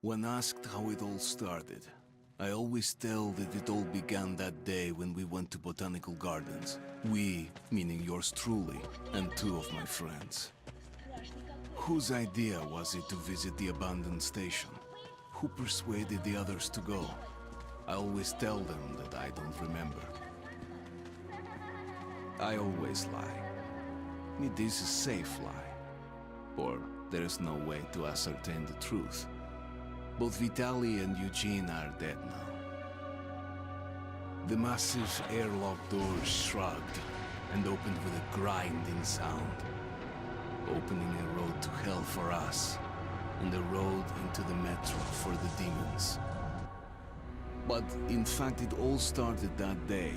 When asked how it all started, I always tell that it all began that day when we went to botanical gardens. We, meaning yours truly, and two of my friends. Whose idea was it to visit the abandoned station? Who persuaded the others to go? I always tell them that I don't remember. I always lie. It is a safe lie. Or there is no way to ascertain the truth. Both Vitaly and Eugene are dead now. The massive airlock doors shrugged and opened with a grinding sound, opening a road to hell for us and a road into the metro for the demons. But in fact, it all started that day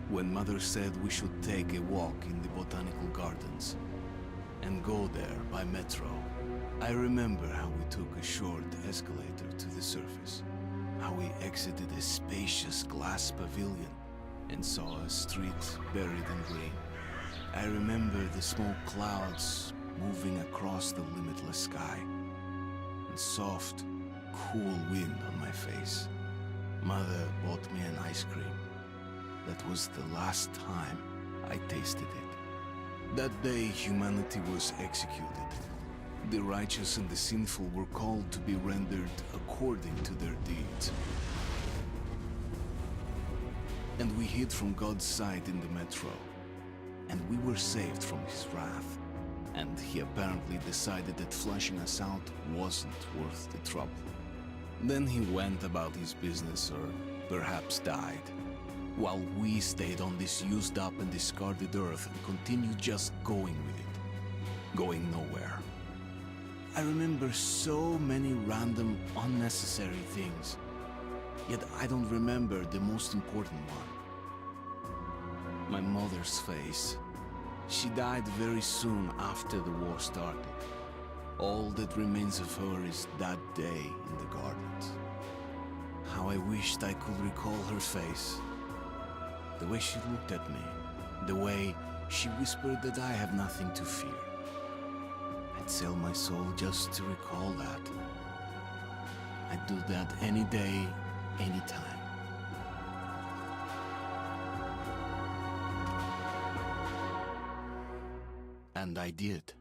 when Mother said we should take a walk in the botanical gardens and go there by metro. I remember how we took a short escalator to the surface, how we exited a spacious glass pavilion and saw a street buried in green. I remember the smoke clouds moving across the limitless sky and soft, cool wind on my face. Mother bought me an ice cream. That was the last time I tasted it. That day, humanity was executed. The righteous and the sinful were called to be rendered according to their deeds. And we hid from God's sight in the metro. And we were saved from his wrath. And he apparently decided that flushing us out wasn't worth the trouble. Then he went about his business, or perhaps died, while we stayed on this used up and discarded earth and continued just going with it, going nowhere. I remember so many random, unnecessary things, yet I don't remember the most important one. My mother's face. She died very soon after the war started. All that remains of her is that day in the gardens. How I wished I could recall her face. The way she looked at me, the way she whispered that I have nothing to fear. I'd sell my soul just to recall that. I'd do that any day, any time. And I did.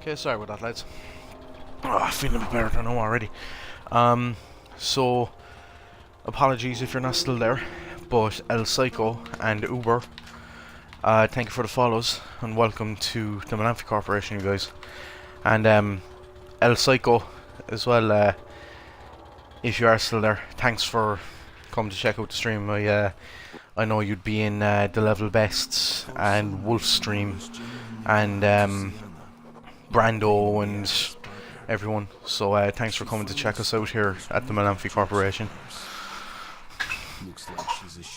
Okay, sorry about that, lads. Oh, feeling a bit better than I know already. So, apologies if you're not still there, but El Psycho and Uber, thank you for the follows, and welcome to the Mellamphy Corporation, you guys. And, El Psycho, as well, if you are still there, thanks for coming to check out the stream. I know you'd be in the Level Bests and Wolf stream, and, Brando and everyone, so thanks for coming to check us out here at the Mellamphy Corporation.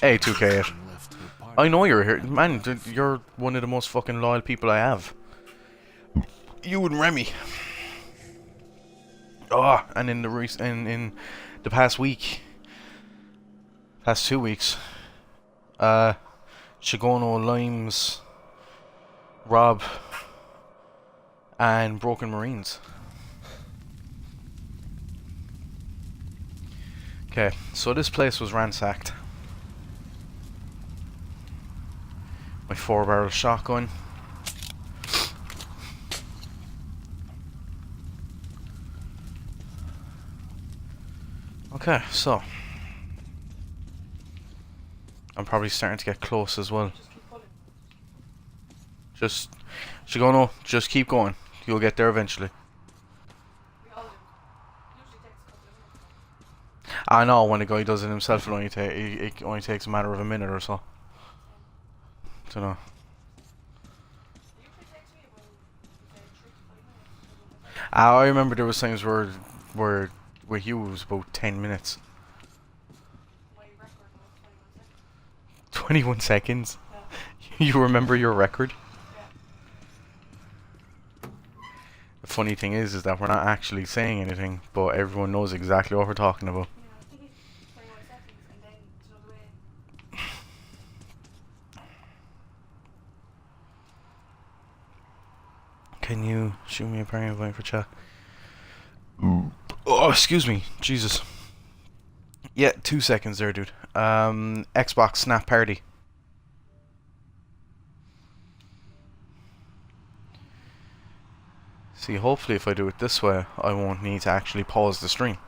Hey 2K8, I know you're here, man. You're one of the most fucking loyal people I have. You and Remy. Oh, and in the in the past week, past 2 weeks, Chigono, Limes, Rob, and Broken Marines. Okay, so this place was ransacked. My 4-barrel shotgun. Okay, so I'm probably starting to get close as well. Just Shigono, just keep going. You'll get there eventually. I know when a guy does it himself, it only takes a matter of a minute or so. Dunno. I remember there was times where Hugh was about 10 minutes. 21 seconds? You remember your record? The funny thing is that we're not actually saying anything, but everyone knows exactly what we're talking about. Can you shoot me a party invite for chat? Oh, excuse me. Jesus. Yeah, 2 seconds there, dude. Xbox Snap Party. See, hopefully if I do it this way, I won't need to actually pause the stream.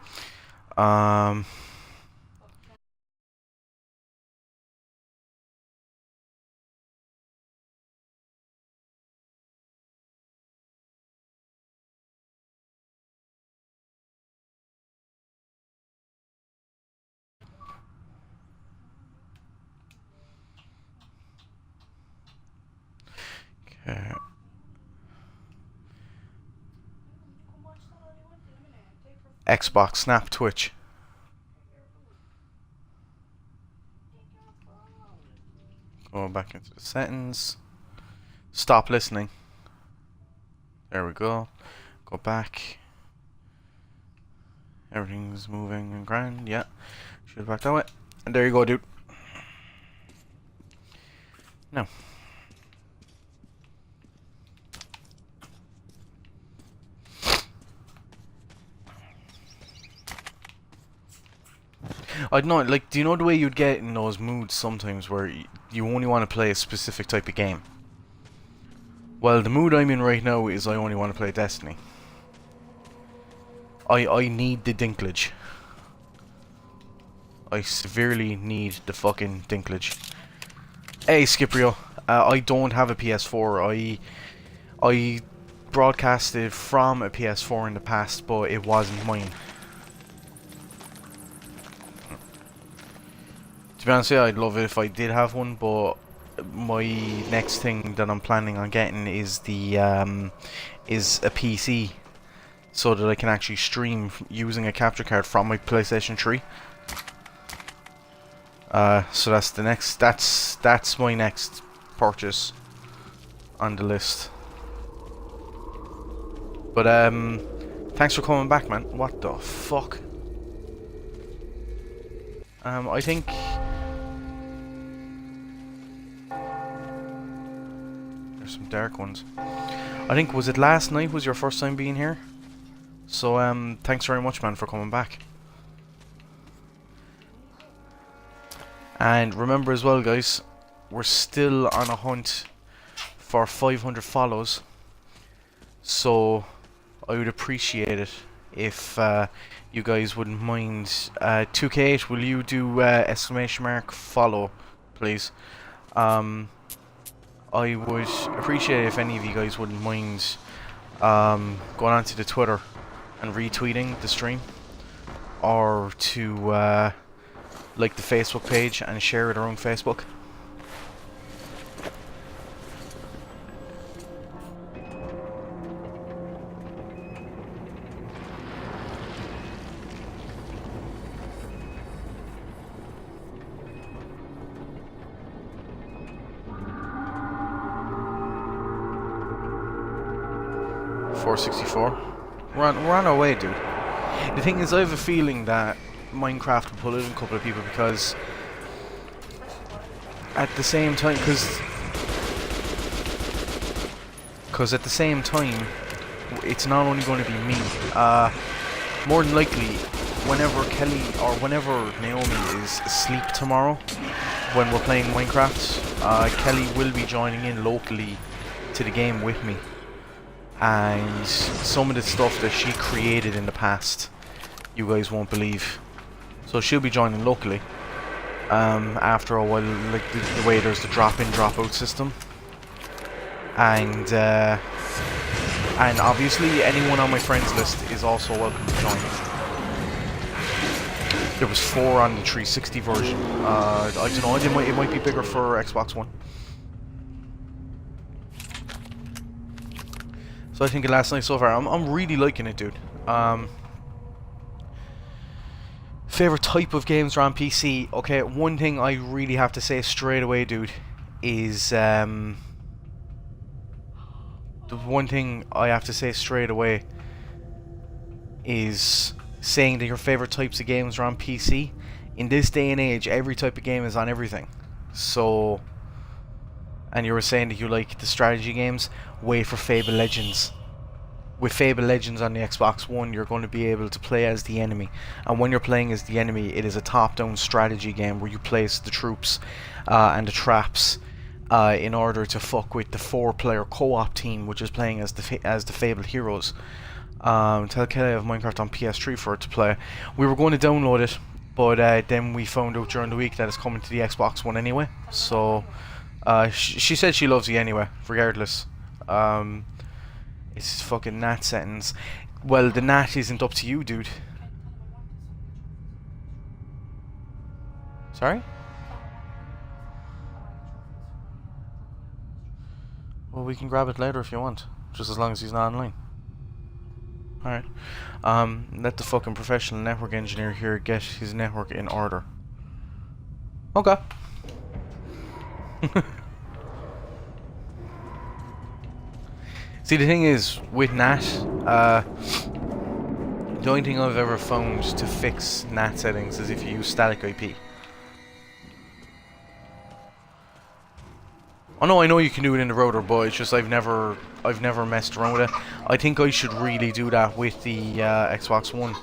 Okay. Xbox, Snap, Twitch. Go back into the settings. Stop listening. There we go. Go back. Everything's moving and grand. Yeah. Shoot back that way. And there you go, dude. No. I don't know, like, do you know the way you'd get in those moods sometimes where you only want to play a specific type of game? Well, the mood I'm in right now is I only want to play Destiny. I need the dinklage. I severely need the fucking dinklage. Hey, Skiprio. I don't have a PS4. I broadcasted from a PS4 in the past, but it wasn't mine. To be honest, yeah, I'd love it if I did have one, but my next thing that I'm planning on getting is the is a PC, so that I can actually stream using a capture card from my PlayStation 3. So that's the next. That's my next purchase on the list. But thanks for coming back, man. What the fuck? I think there's some dark ones. I think, was it last night was your first time being here? So thanks very much, man, for coming back. And remember as well, guys, we're still on a hunt for 500 follows. So I would appreciate it if you guys wouldn't mind. 2K8, will you do ! follow, please? I would appreciate it if any of you guys wouldn't mind going onto the Twitter and retweeting the stream, or to like the Facebook page and share it around Facebook. We're on our way, dude. The thing is, I have a feeling that Minecraft will pull in a couple of people, because at the same time, because at the same time, it's not only going to be me. More than likely, whenever Kelly or whenever Naomi is asleep tomorrow, when we're playing Minecraft, Kelly will be joining in locally to the game with me. And some of the stuff that she created in the past, you guys won't believe. So she'll be joining locally. After a while, like the way there's the drop-in, drop-out system. And obviously anyone on my friends list is also welcome to join. There was 4 on the 360 version. I don't know, it might be bigger for Xbox One. So I think it last night so far. I'm really liking it, dude. Favorite type of games are on PC. Okay, one thing I really have to say straight away, dude, is the one thing I have to say straight away is saying that your favorite types of games are on PC. In this day and age, every type of game is on everything. So, and you were saying that you like the strategy games, wait for Fable Legends. With Fable Legends on the Xbox One, you're going to be able to play as the enemy. And when you're playing as the enemy, it is a top-down strategy game where you place the troops and the traps in order to fuck with the 4-player co-op team, which is playing as the Fabled Heroes. Tell Kelly of Minecraft on PS3 for it to play. We were going to download it, but then we found out during the week that it's coming to the Xbox One anyway. So she said she loves you anyway, regardless. It's fucking NAT settings. Well, the NAT isn't up to you, dude. Sorry? Well, we can grab it later if you want, just as long as he's not online. Alright. Let the fucking professional network engineer here get his network in order. Okay. See, the thing is, with NAT, the only thing I've ever found to fix NAT settings is if you use static IP. Oh no, I know you can do it in the router, but it's just I've never messed around with it. I think I should really do that with the Xbox One.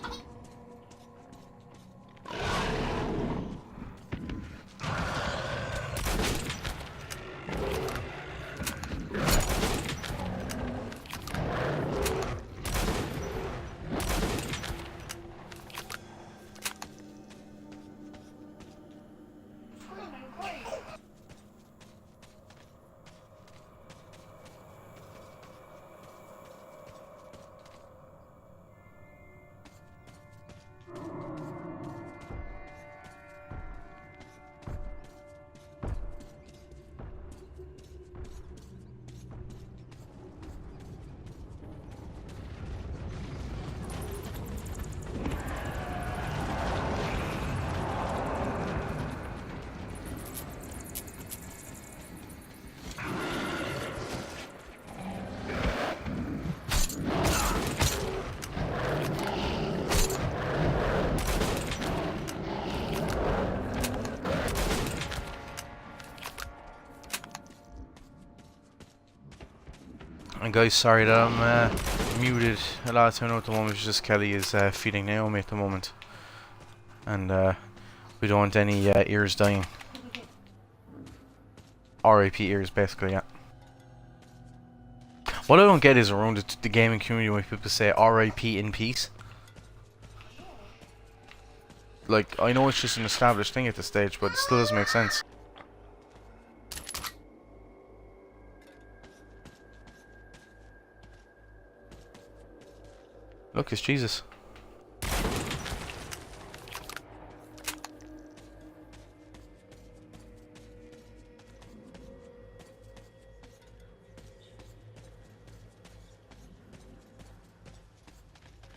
And guys, sorry that I'm muted a lot of time now at the moment. It's just Kelly is feeding Naomi at the moment, and we don't want any ears dying. RIP ears, basically, yeah. What I don't get is around the gaming community when people say RIP in peace. Like, I know it's just an established thing at this stage, but it still doesn't make sense. Look, it's Jesus.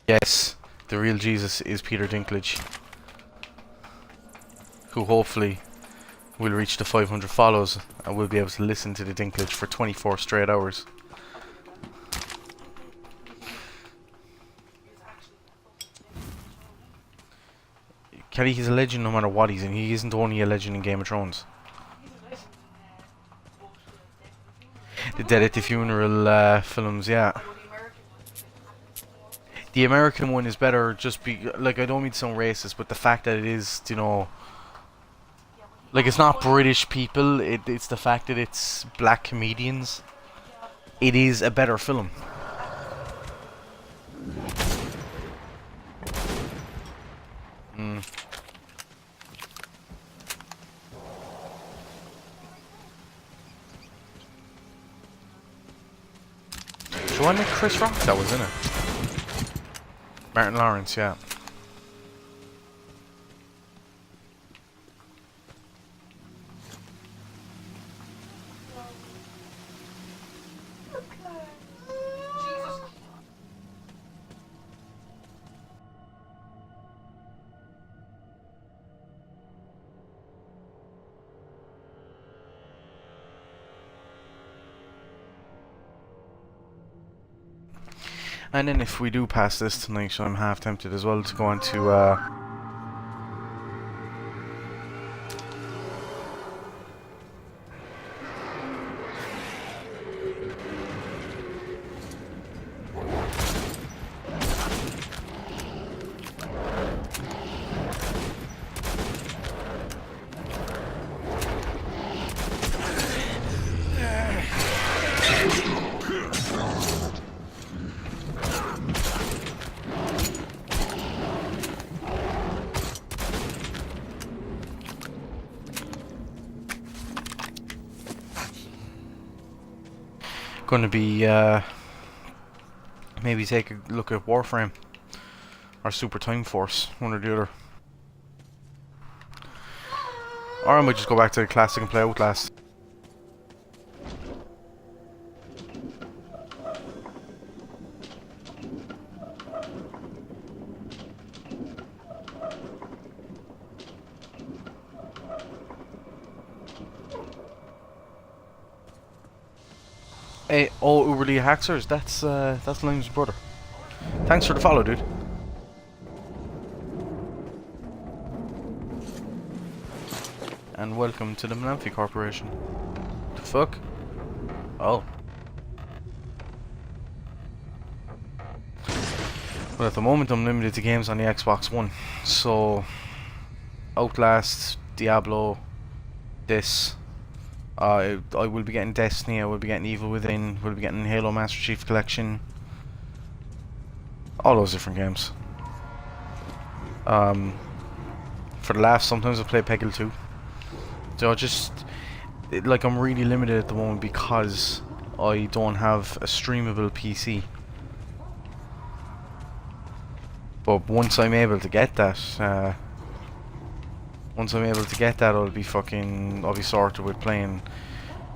Yes, the real Jesus is Peter Dinklage, who hopefully will reach the 500 follows and will be able to listen to the Dinklage for 24 straight hours. Kelly, he's a legend no matter what he's in. He isn't only a legend in Game of Thrones. The Dead at the Funeral films, yeah. The American one is better, just like, I don't mean to sound racist, but the fact that it is, you know, like, it's not British people, it's the fact that it's black comedians. It is a better film. So wasn't it Chris Rock that was in it? Martin Lawrence, yeah. And then if we do pass this tonight, so I'm half tempted as well to go on to Gonna be maybe take a look at Warframe or Super Time Force, one or the other. Or I might just go back to the classic and play Outlast. Hey, oh, Uberly Haxers, that's Lime's brother. Thanks for the follow, dude. And welcome to the Mellamphy Corporation. The fuck? Oh. Well, at the moment I'm limited to games on the Xbox One. So, Outlast, Diablo, this. I will be getting Destiny, I will be getting Evil Within, will be getting Halo Master Chief Collection. All those different games. For the laughs, sometimes I play Peggle 2. So like I'm really limited at the moment because I don't have a streamable PC. But once I'm able to get that, I'll be sorted with playing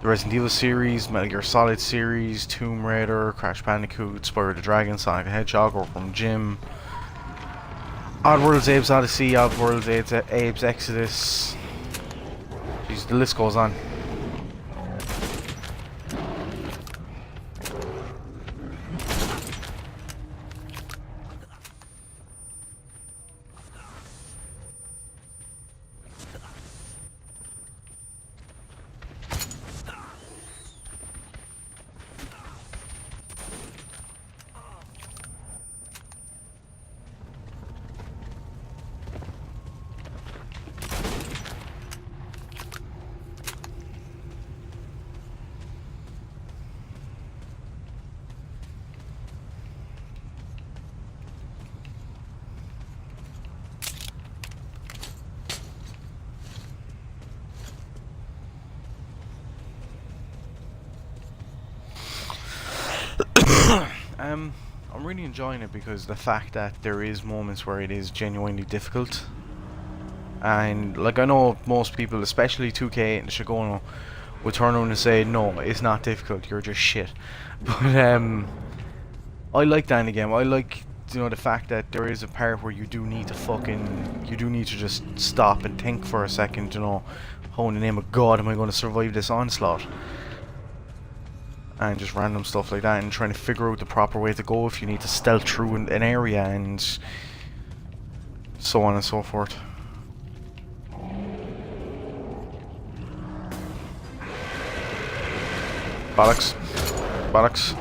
the Resident Evil series, Metal Gear Solid series, Tomb Raider, Crash Bandicoot, Spyro the Dragon, Sonic the Hedgehog, or from Jim, Oddworld's Abe's Odyssey, Oddworld's Abe's Exodus. Jeez, the list goes on. I'm really enjoying it because the fact that there is moments where it is genuinely difficult, and like I know most people, especially 2K and Shigono, would turn around and say no, it's not difficult, you're just shit. But I like that in the game. I like, you know, the fact that there is a part where you do need to just stop and think for a second, you know, how in the name of God am I going to survive this onslaught? And just random stuff like that, and trying to figure out the proper way to go if you need to stealth through an area, and so on and so forth. Bollocks. Bollocks.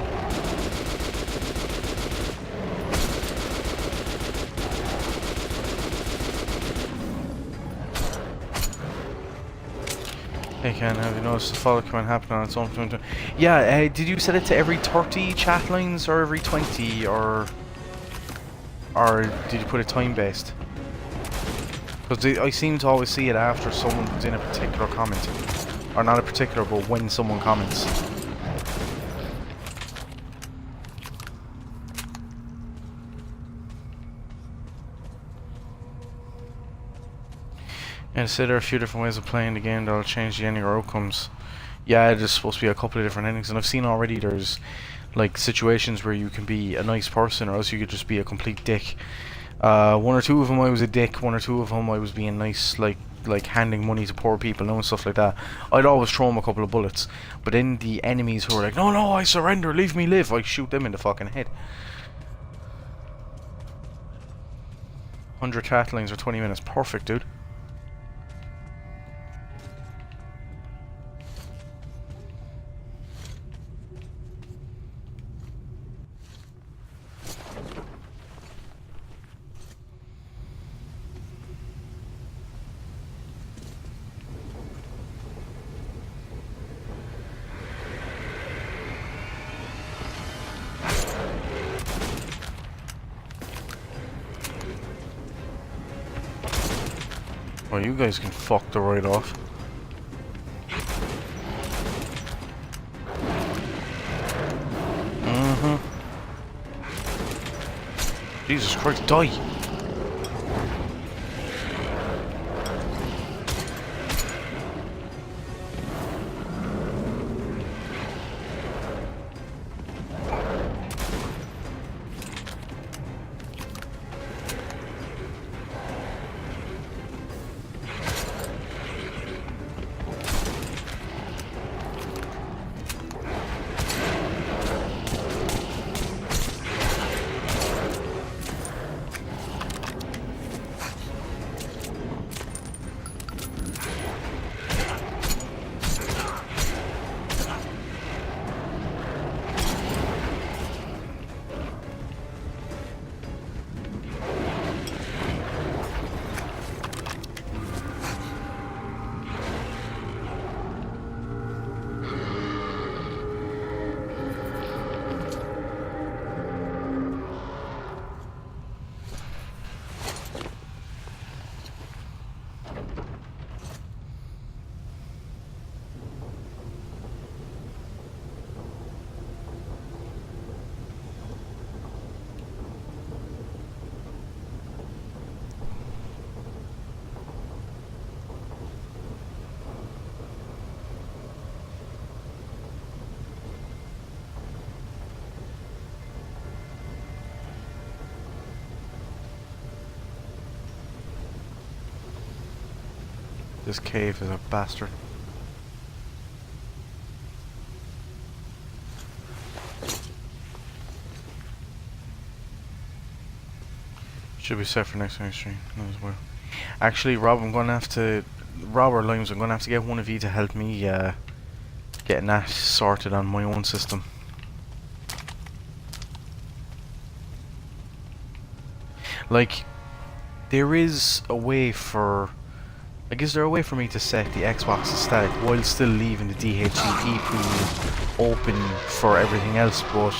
Hey Ken, have you noticed the follow command happen on its own? Yeah, did you set it to every 30 chat lines or every 20, or did you put it time based? Because I seem to always see it after someone puts in a particular comment. Or not a particular, but when someone comments. And say there are a few different ways of playing the game that'll change the ending or outcomes. Yeah, there's supposed to be a couple of different endings, and I've seen already there's like situations where you can be a nice person, or else you could just be a complete dick. One or two of them I was a dick, one or two of them I was being nice, like handing money to poor people and stuff like that. I'd always throw them a couple of bullets, but then the enemies who are like, no, I surrender, leave me live, I shoot them in the fucking head. 100 chat lines or 20 minutes, perfect, dude. Well, you guys can fuck the right off. Jesus Christ, die! This cave is a bastard. Should be set for next time stream as well. Actually, Rob, I'm gonna have to, Rob or Limes, I'm gonna have to get one of you to help me getting that sorted on my own system. Like, there is a way for, like, is there a way for me to set the Xbox to static while still leaving the DHCP pool open for everything else, but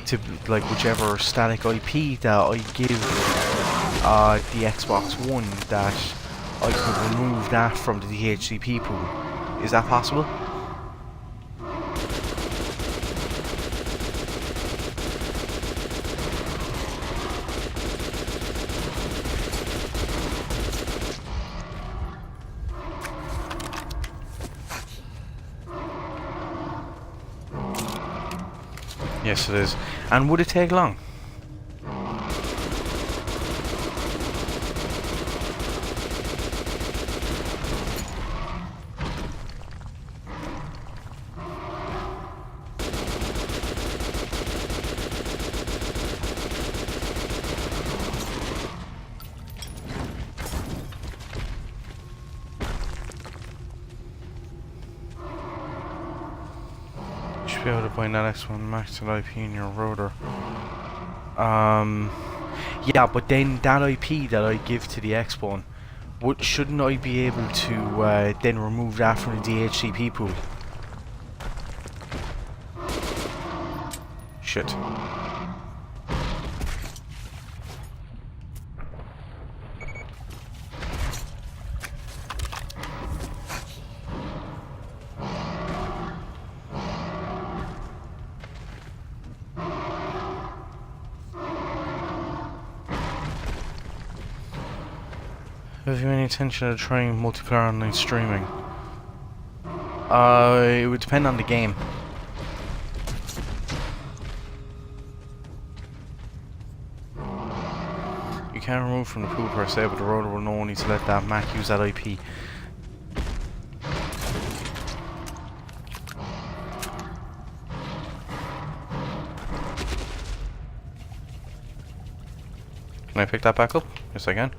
to, like, whichever static IP that I give the Xbox One, that I could remove that from the DHCP pool. Is that possible? Yes, it is. And would it take long? Be able to find that X1 max IP in your router. Yeah, but then that IP that I give to the X1, shouldn't I be able to then remove that from the DHCP pool? Shit. Have you any intention of trying multiplayer online streaming? It would depend on the game. You can't remove from the pool per se, but the router will know only to let that Mac use that IP. Can I pick that back up? Yes, I can.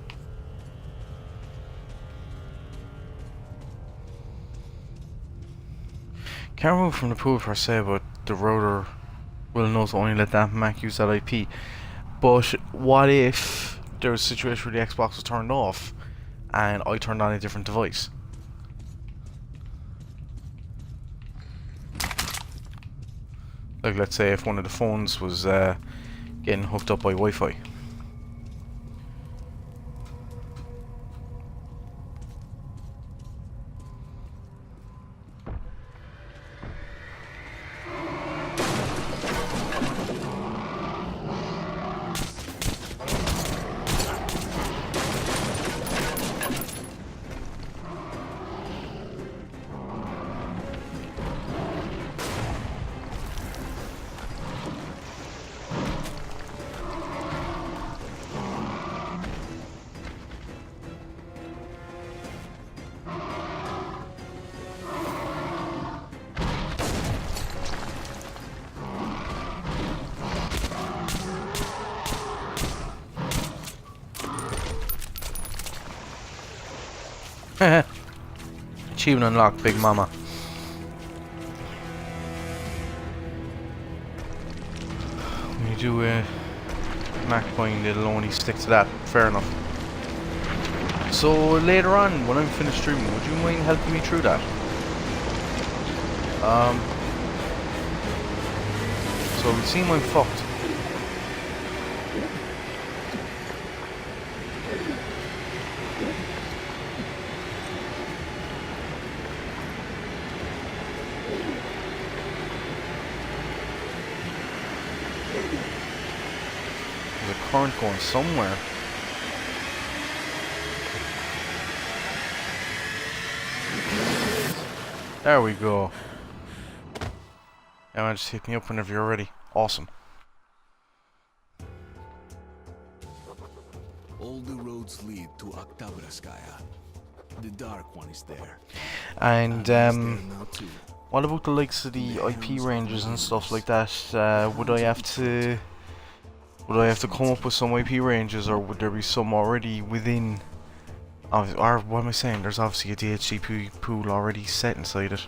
Can't remove from the pool per se, but the router will know to only let that Mac use that IP. But what if there was a situation where the Xbox was turned off and I turned on a different device? Like, let's say if one of the phones was getting hooked up by Wi-Fi. Achievement unlocked, Big Mama. When you do a Mac point, it'll only stick to that. Fair enough. So later on, when I'm finished streaming, would you mind helping me through that? So it would seem I'm fucked. There's a current going somewhere. There we go. Yeah, man, just hit me up whenever you're ready. Awesome. All the roads lead to Oktabraskaya. The Dark One is there. And There now too. what about the likes of the IP ranges and stuff like that? Would I have to come up with some IP ranges, or would there be some already within? Or what am I saying? There's obviously a DHC pool already set inside it.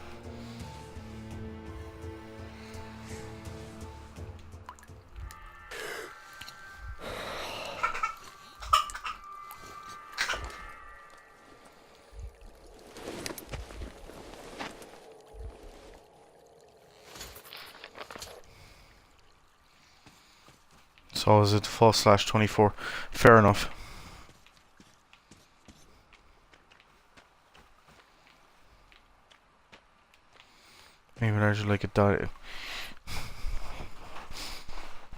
So is it /24? Fair enough. Maybe I should like a dot.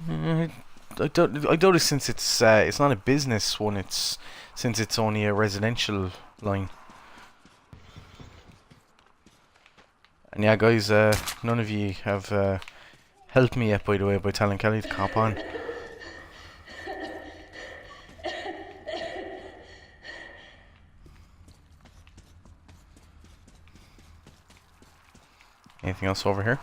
I doubt it, since it's not a business one. Since it's only a residential line. And yeah, guys, none of you have helped me yet, by the way, by telling Kelly to cop on. Anything else over here?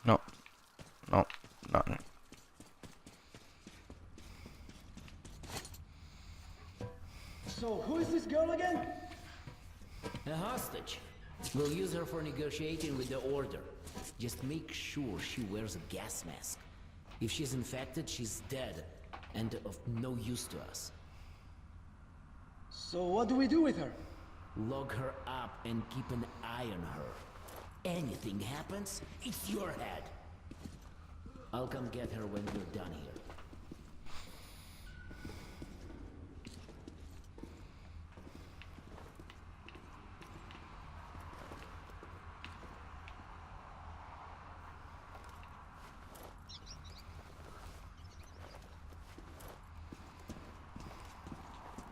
No. No, nothing. So, who is this girl again? A hostage. We'll use her for negotiating with the Order. Just make sure she wears a gas mask. If she's infected, she's dead, and of no use to us. So, what do we do with her? Log her up and keep an eye on her. Anything happens, it's your head. I'll come get her when we're done here.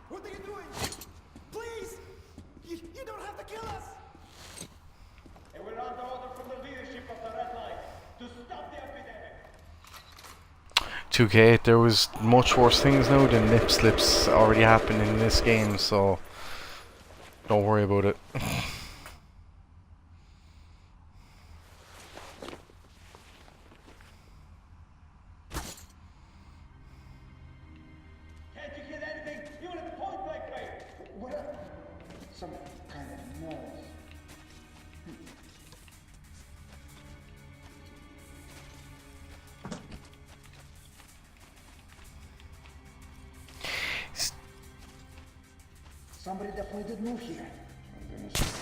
What are you doing? Please! You don't have to kill us! And we're under order from the leadership of the Red Line to stop the epidemic. 2K, there was much worse things now than nip slips already happened in this game, so don't worry about it. Can't you hear anything? Even at point blank range. What? Some kind of noise. Somebody definitely did move here. Oh, goodness.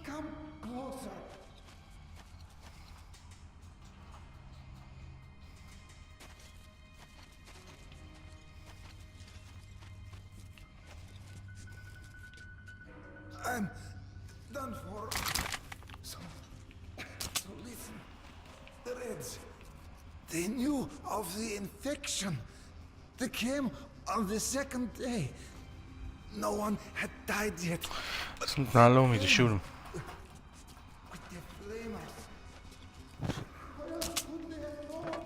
Come closer. I'm done for. So listen. The Reds, they knew of the infection. They came on the second day. No one had died yet. Doesn't allow me to shoot him. With the flamers. What else could they have known?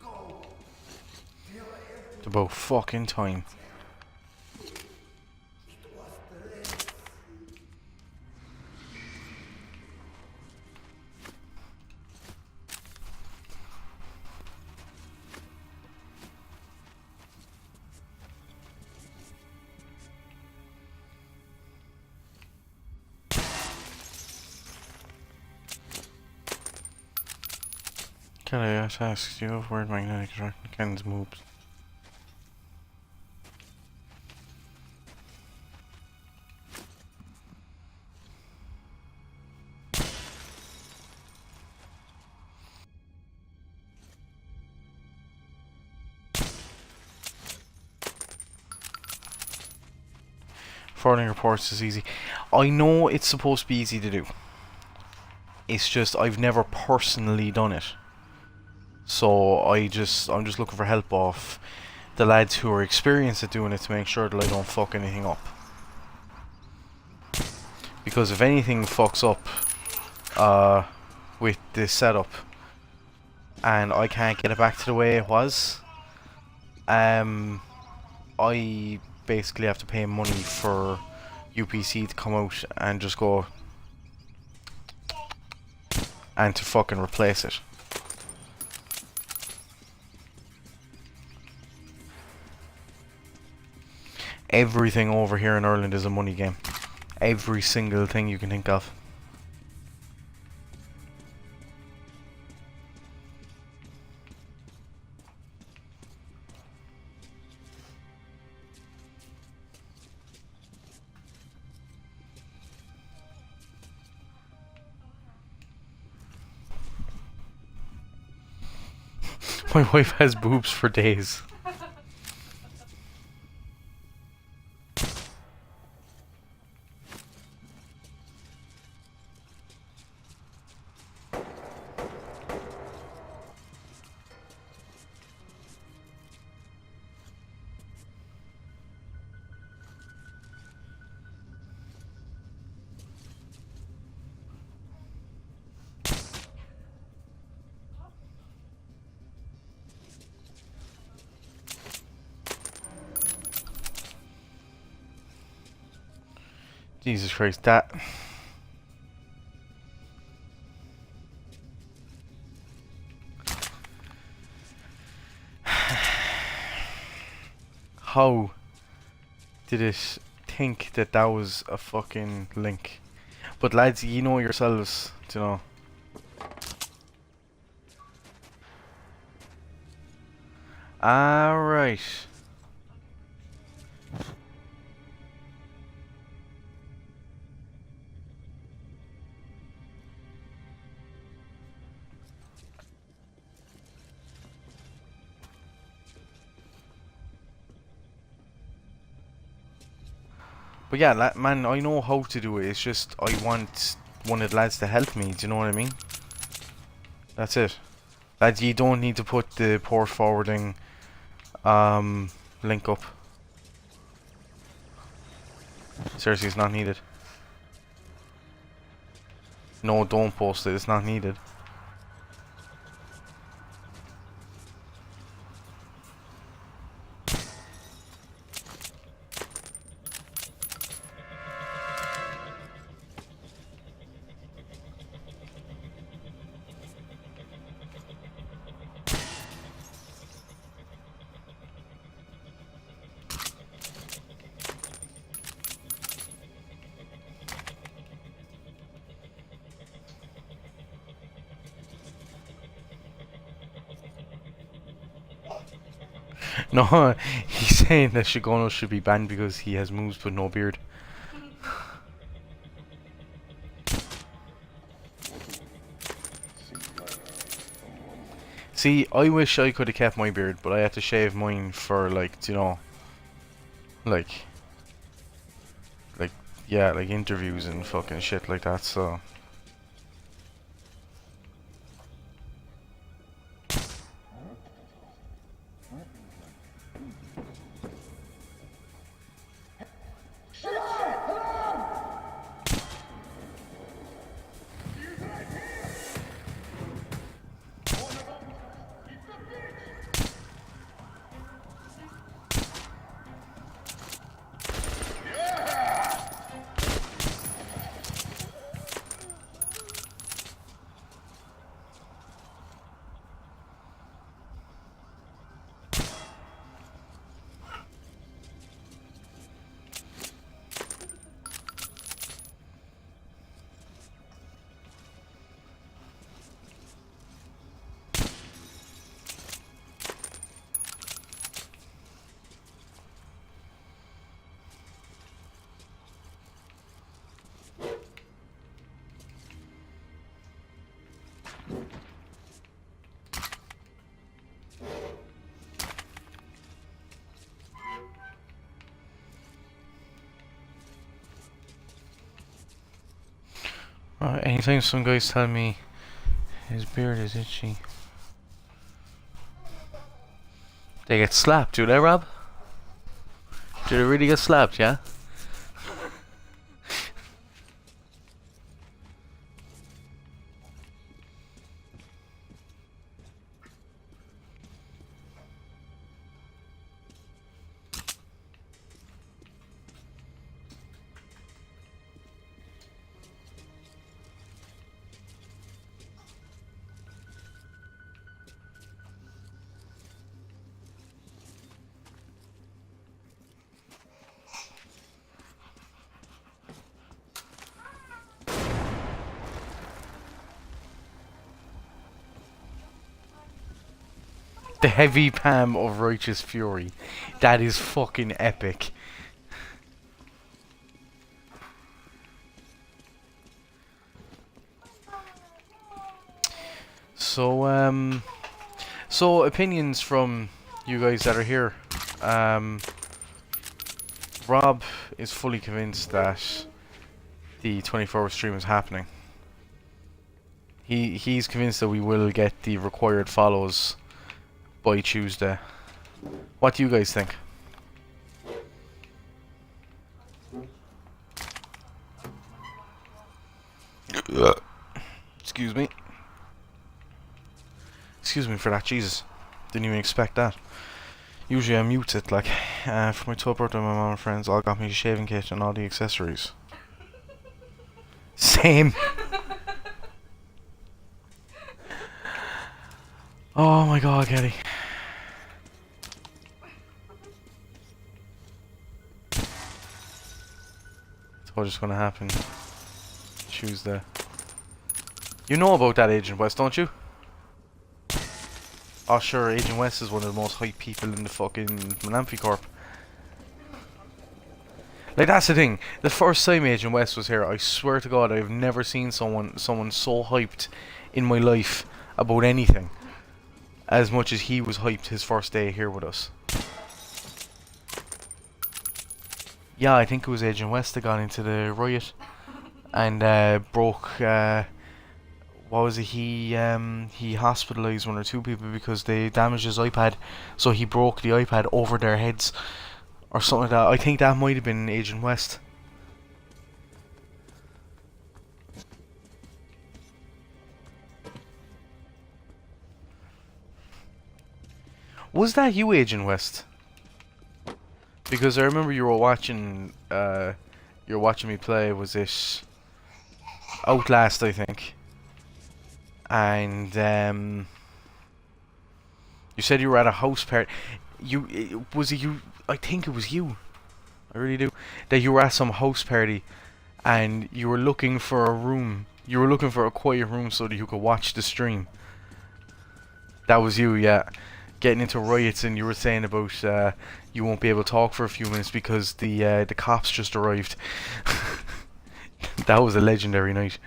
Go. It's about fucking time. Can I ask you where magnetic attraction Ken's moves? Forwarding reports is easy. I know it's supposed to be easy to do. It's just I've never personally done it. So I'm just looking for help off the lads who are experienced at doing it to make sure that I don't fuck anything up. Because if anything fucks up with this setup and I can't get it back to the way it was, I basically have to pay money for UPC to come out and just go and to fucking replace it. Everything over here in Ireland is a money game. Every single thing you can think of. My wife has boobs for days. Jesus Christ, that... How did it think that that was a fucking link? But lads, you know yourselves, you know. Alright. But yeah, man, I know how to do it. It's just I want one of the lads to help me. Do you know what I mean? That's it. Lads, you don't need to put the port forwarding link up. Seriously, it's not needed. No, don't post it. It's not needed. No, he's saying that Shigono should be banned because he has moves but no beard. See, I wish I could have kept my beard, but I had to shave mine for, like, you know, like, yeah, like interviews and fucking shit like that, so... Anytime some guys tell me his beard is itchy, they get slapped, do they, Rob? Do they really get slapped, yeah? The heavy palm of righteous fury. That is fucking epic. So, so opinions from you guys that are here. Rob is fully convinced that the 24-hour stream is happening. He's convinced that we will get the required follows by Tuesday. What do you guys think? Excuse me. Excuse me for that, Jesus. Didn't even expect that. Usually I mute it, like, for my 12th birthday, my mom and friends all got me a shaving kit and all the accessories. Same. Oh my god, Kelly. It's all just gonna happen Tuesday. You know about that Agent West, don't you? Oh sure, Agent West is one of the most hype people in the fucking Mellamphy Corp. Like, that's the thing. The first time Agent West was here, I swear to God, I've never seen someone so hyped in my life about anything as much as he was hyped his first day here with us. Yeah, I think it was Agent West that got into the riot and broke. What was it? He hospitalized one or two people because they damaged his iPad, so he broke the iPad over their heads or something like that. I think that might have been Agent West. Was that you, Agent West? Because I remember you were watching me play. Was it Outlast, I think? And you said you were at a house party. Was it you? I think it was you. I really do. That you were at some house party, and you were looking for a room. You were looking for a quiet room so that you could watch the stream. That was you, yeah. Getting into riots, and you were saying about you won't be able to talk for a few minutes because the cops just arrived. That was a legendary night.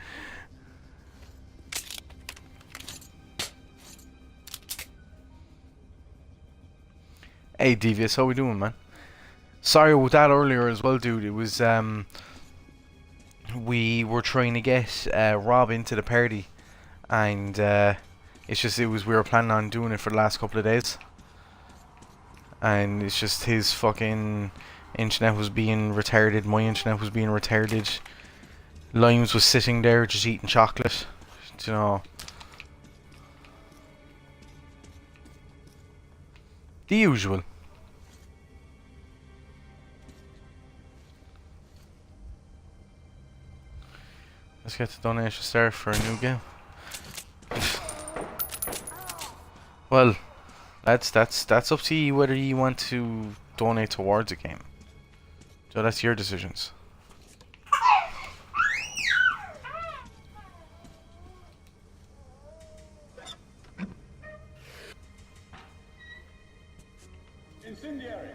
Hey Devious, how we doing, man? Sorry about that earlier as well, dude. It was we were trying to get Rob into the party, and we were planning on doing it for the last couple of days, and it's just his fucking internet was being retarded, my internet was being retarded. Limes was sitting there just eating chocolate, you know. The usual. Let's get the donation started for a new game. Well, that's up to you whether you want to donate towards a game. So that's your decisions. Incendiary.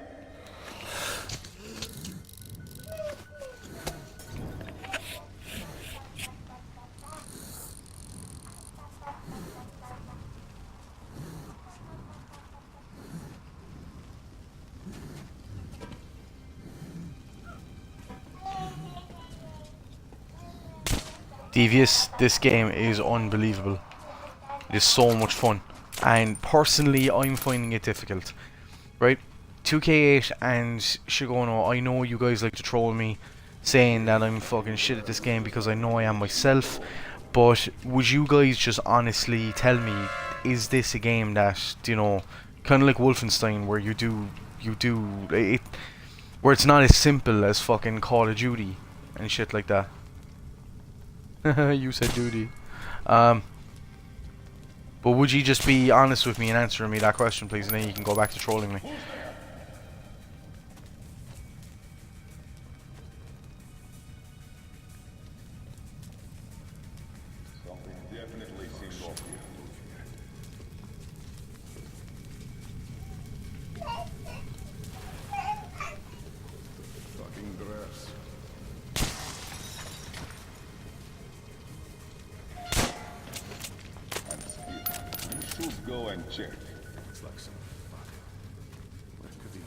Devious, this game is unbelievable. It is so much fun. And personally, I'm finding it difficult. Right? 2K8 and Shigono, I know you guys like to troll me, saying that I'm fucking shit at this game because I know I am myself. But would you guys just honestly tell me, is this a game that, you know, kind of like Wolfenstein, where you do it, where it's not as simple as fucking Call of Duty and shit like that? You said duty. But would you just be honest with me and answering me that question, please, and then you can go back to trolling me. Something definitely seemed off here. Fucking grass. You should go and check. Looks like some fuck. Where could he?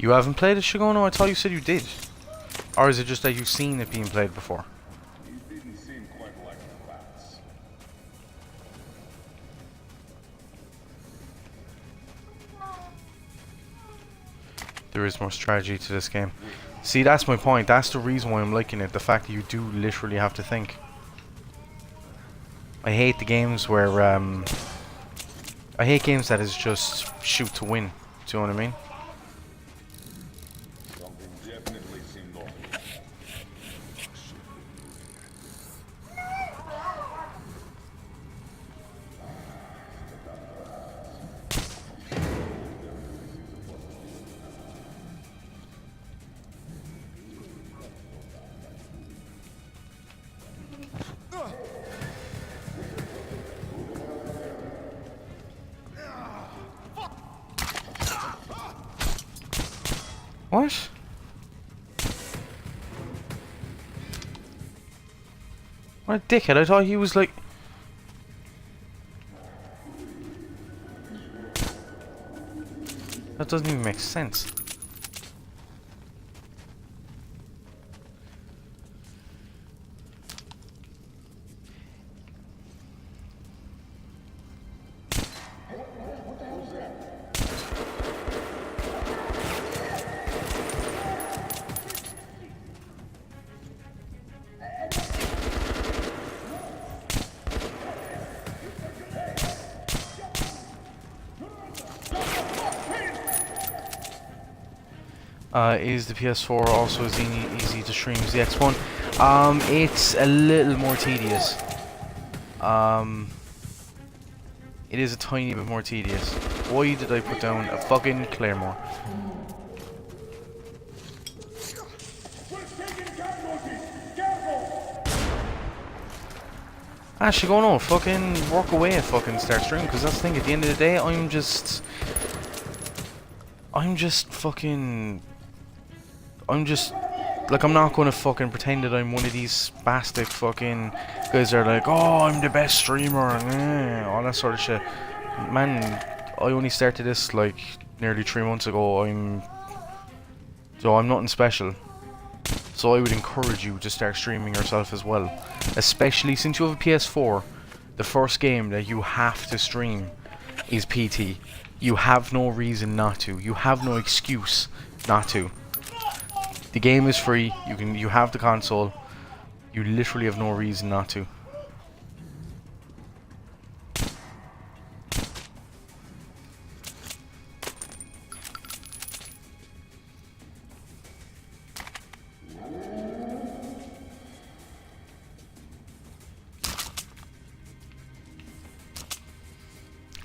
You haven't played it, Shigono? I thought you said you did. Or is it just that you've seen it being played before? It didn't seem quite like the bats. There is more strategy to this game. See, that's my point. That's the reason why I'm liking it. The fact that you do literally have to think. I hate the games where, I hate games that is just shoot to win. Do you know what I mean? Something definitely seemed off here. What? What a dickhead. I thought he was like... That doesn't even make sense. Is the PS4 also as easy to stream as the X1? It's a little more tedious. It is a tiny bit more tedious. Why did I put down a fucking Claymore? Actually, go no, fucking work away and fucking start streaming, because that's the thing, at the end of the day, I'm just like, I'm not gonna fucking pretend that I'm one of these spastic fucking guys that are like, oh, I'm the best streamer, and all that sort of shit. Man, I only started this like nearly 3 months ago. I'm nothing special. So I would encourage you to start streaming yourself as well. Especially since you have a PS4, the first game that you have to stream is PT. You have no reason not to. You have no excuse not to. The game is free. You have the console. You literally have no reason not to.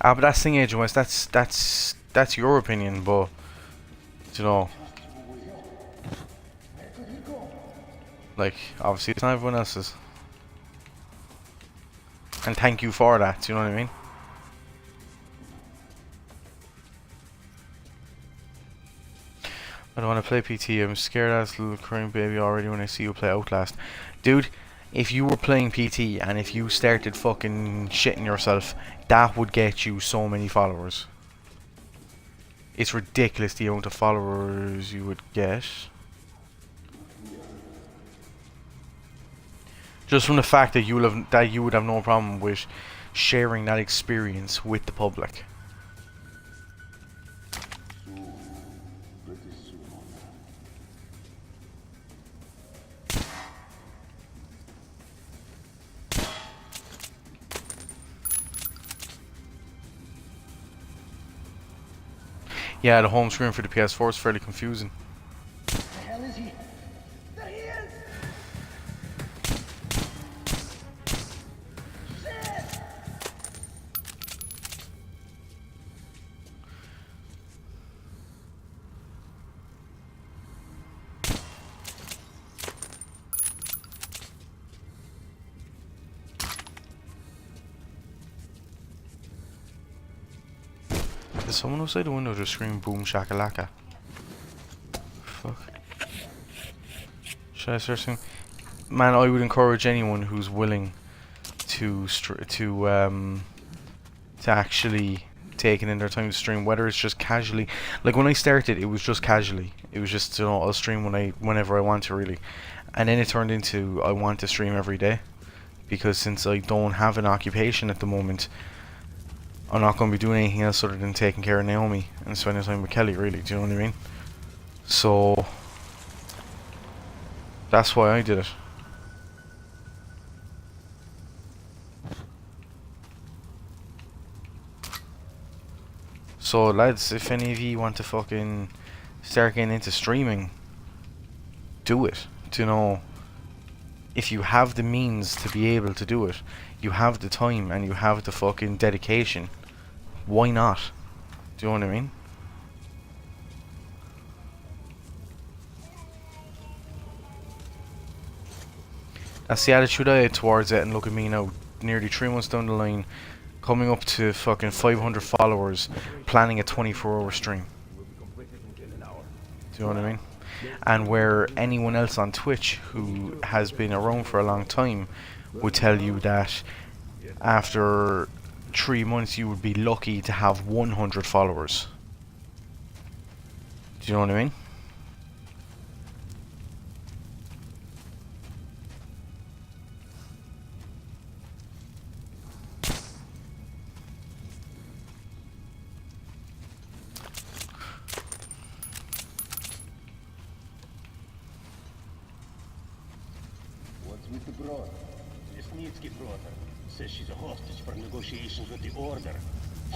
But that's the thing, Agent West. That's your opinion, but you know, like, obviously it's not everyone else's. And thank you for that. Do you know what I mean? I don't want to play PT. I'm scared as a little crying baby already when I see you play Outlast, dude. If you were playing PT and if you started fucking shitting yourself, that would get you so many followers. It's ridiculous the amount of followers you would get. Just from the fact that you would have no problem with sharing that experience with the public. Pretty soon. Yeah, the home screen for the PS4 is fairly confusing. The hell is he? There he is! Shit! Is someone outside the window just screaming boom shakalaka? Fuck. Should I start saying? Man, I would encourage anyone who's willing to actually take it in their time to stream, whether it's just casually. Like when I started, it was just casually. It was just, you know, I'll stream whenever I want to, really. And then it turned into I want to stream every day, because since I don't have an occupation at the moment, I'm not going to be doing anything else other than taking care of Naomi and spending time with Kelly, really. Do you know what I mean? So that's why I did it. So lads, if any of you want to fucking start getting into streaming, do it. Do you know, if you have the means to be able to do it, you have the time and you have the fucking dedication, why not? Do you know what I mean? That's the attitude I had towards it, and look at me now, nearly 3 months down the line, coming up to fucking 500 followers, planning a 24-hour stream. Do you know what I mean? And where anyone else on Twitch who has been around for a long time would tell you that after 3 months you would be lucky to have 100 followers. Do you know what I mean? What's with the brother? Lesnitsky brother says she's a hostage for negotiations with the Order.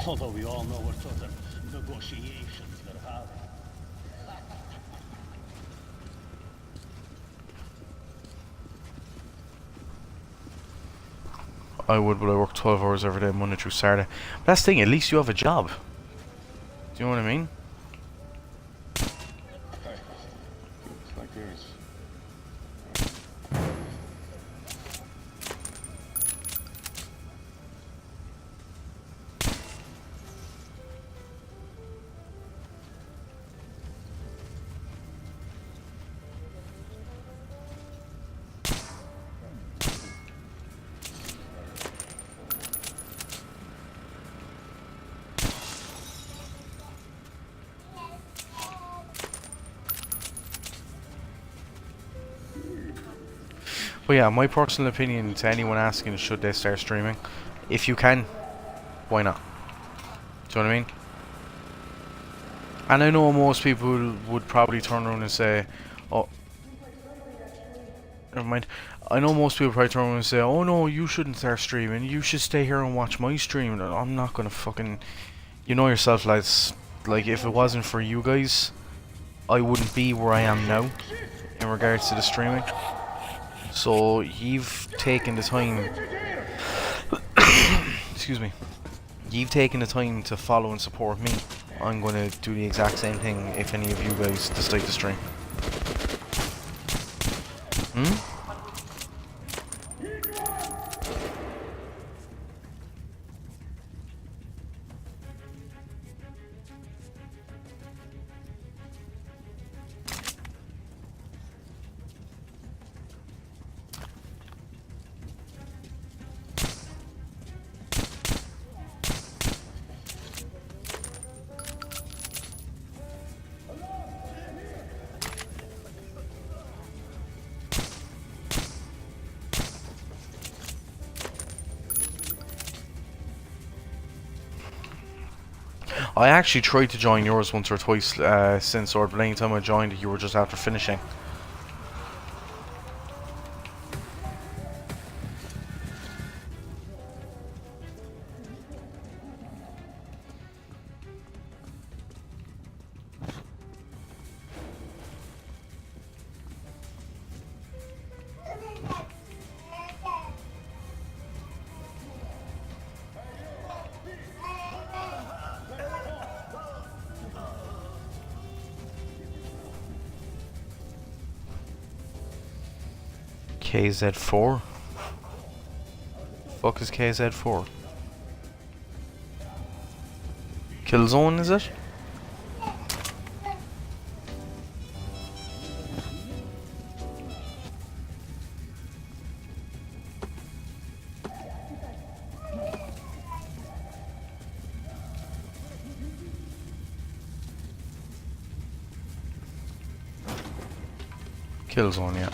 Although we all know what sort of negotiations they're having. I would, but I work 12 hours every day, Monday through Saturday. But that's the thing, at least you have a job. Do you know what I mean? Looks like there's... But yeah, my personal opinion to anyone asking should they start streaming, if you can, why not? Do you know what I mean? And I know most people would probably turn around and say, oh, never mind. I know most people probably turn around and say, oh no, you shouldn't start streaming, you should stay here and watch my stream. And I'm not gonna fucking, you know yourself, lads, like if it wasn't for you guys, I wouldn't be where I am now in regards to the streaming. So you've taken the time excuse me, you've taken the time to follow and support me. I'm going to do the exact same thing if any of you guys decide to stream. I actually tried to join yours once or twice since, or the only time I joined you were just after finishing. KZ4? Fuck is KZ4? Killzone, is it? Killzone, yeah.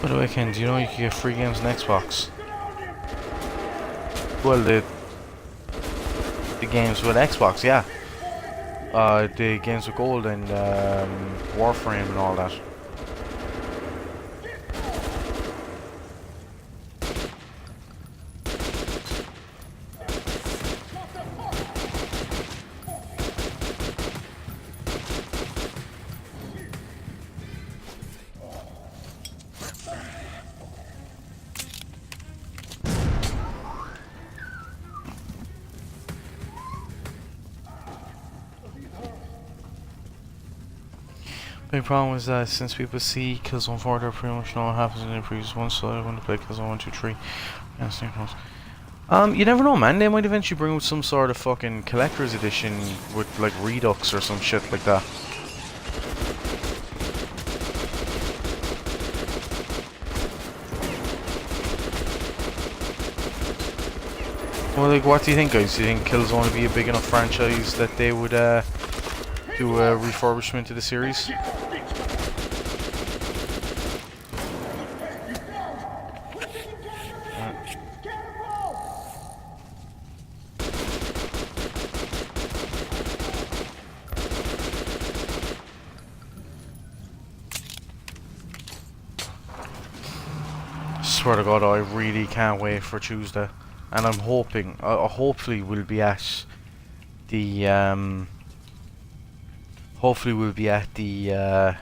By the way, Ken, do you know you can get free games on Xbox? Well, the games with Xbox, yeah. The games with Gold and Warframe and all that. Big problem is that since people see Killzone 4, they pretty much know what happens in the previous one, so I want to play Killzone 1, 2, 3. You never know, man. They might eventually bring out some sort of fucking collector's edition with like Redux or some shit like that. Well, like, what do you think, guys? Do you think Killzone would be a big enough franchise that they would do a refurbishment to the series? Swear to God, I really can't wait for Tuesday, and I'm hoping, hopefully we'll be at the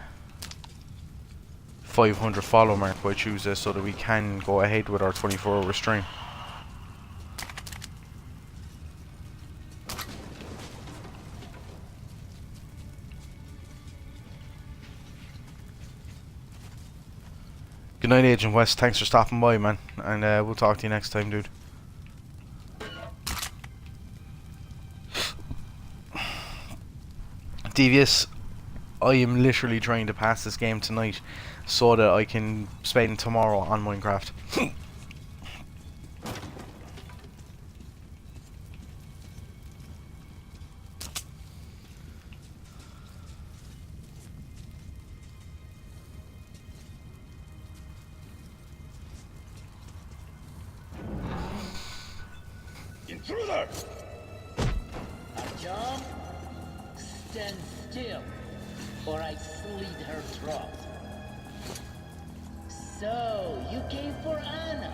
500 follow mark by Tuesday, so that we can go ahead with our 24-hour stream. Good night, Agent West. Thanks for stopping by, man. And we'll talk to you next time, dude. Devious, I am literally trying to pass this game tonight so that I can spend tomorrow on Minecraft. Intruder! Jump, stand still, or I slit her throat. So, you came for Anna.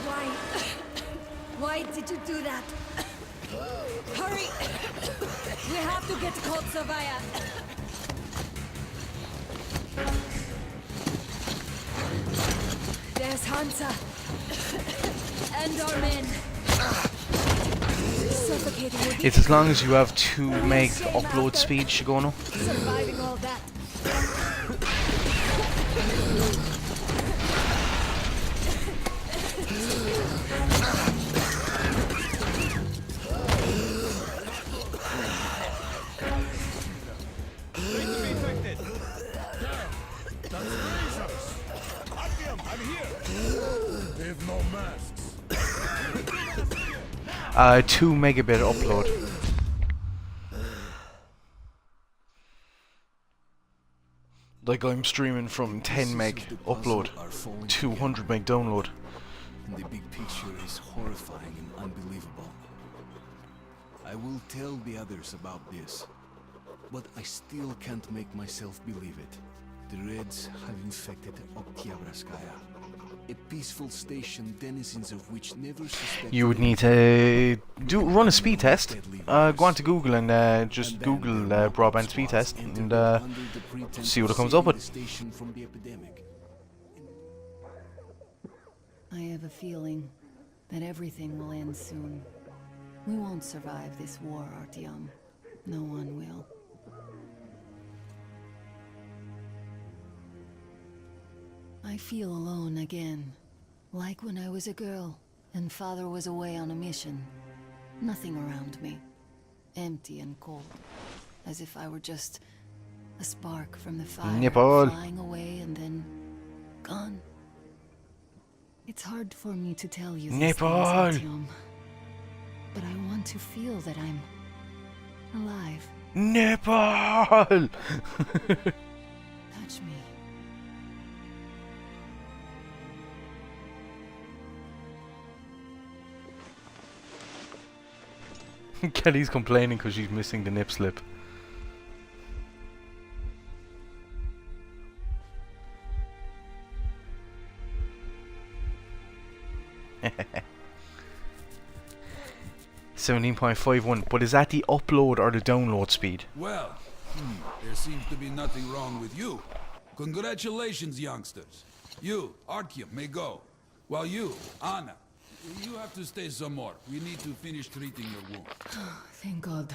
Why? Why did you do that? to get caught, Savaya. There's Hansa. And our men. Suffocating would be It's as long as you have 2 meg upload speed, Shigono. surviving all that. They've no masks. 2 megabit upload. Like I'm streaming from 10 meg upload, 200 meg download. And the big picture is horrifying and unbelievable. I will tell the others about this, but I still can't make myself believe it. The Reds have infected Oktyabrskaya, a peaceful station denizens of which never suspected. You would need to run a speed test. Go on to Google and just Google broadband speed test and see what it comes up with. I have a feeling that everything will end soon. We won't survive this war, Artyom. No one will. I feel alone again, like when I was a girl and father was away on a mission. Nothing around me, empty and cold, as if I were just a spark from the fire, Nepal. flying away and then gone. It's hard for me to tell you these things, Nepal. Artyom, but I want to feel that I'm alive. Nepal! Touch me. Kelly's complaining because she's missing the nip slip. 17.51, but is that the upload or the download speed? Well, there seems to be nothing wrong with you. Congratulations, youngsters. You, Artyom, may go. While you, Anna, you have to stay some more. We need to finish treating your wound. Thank God.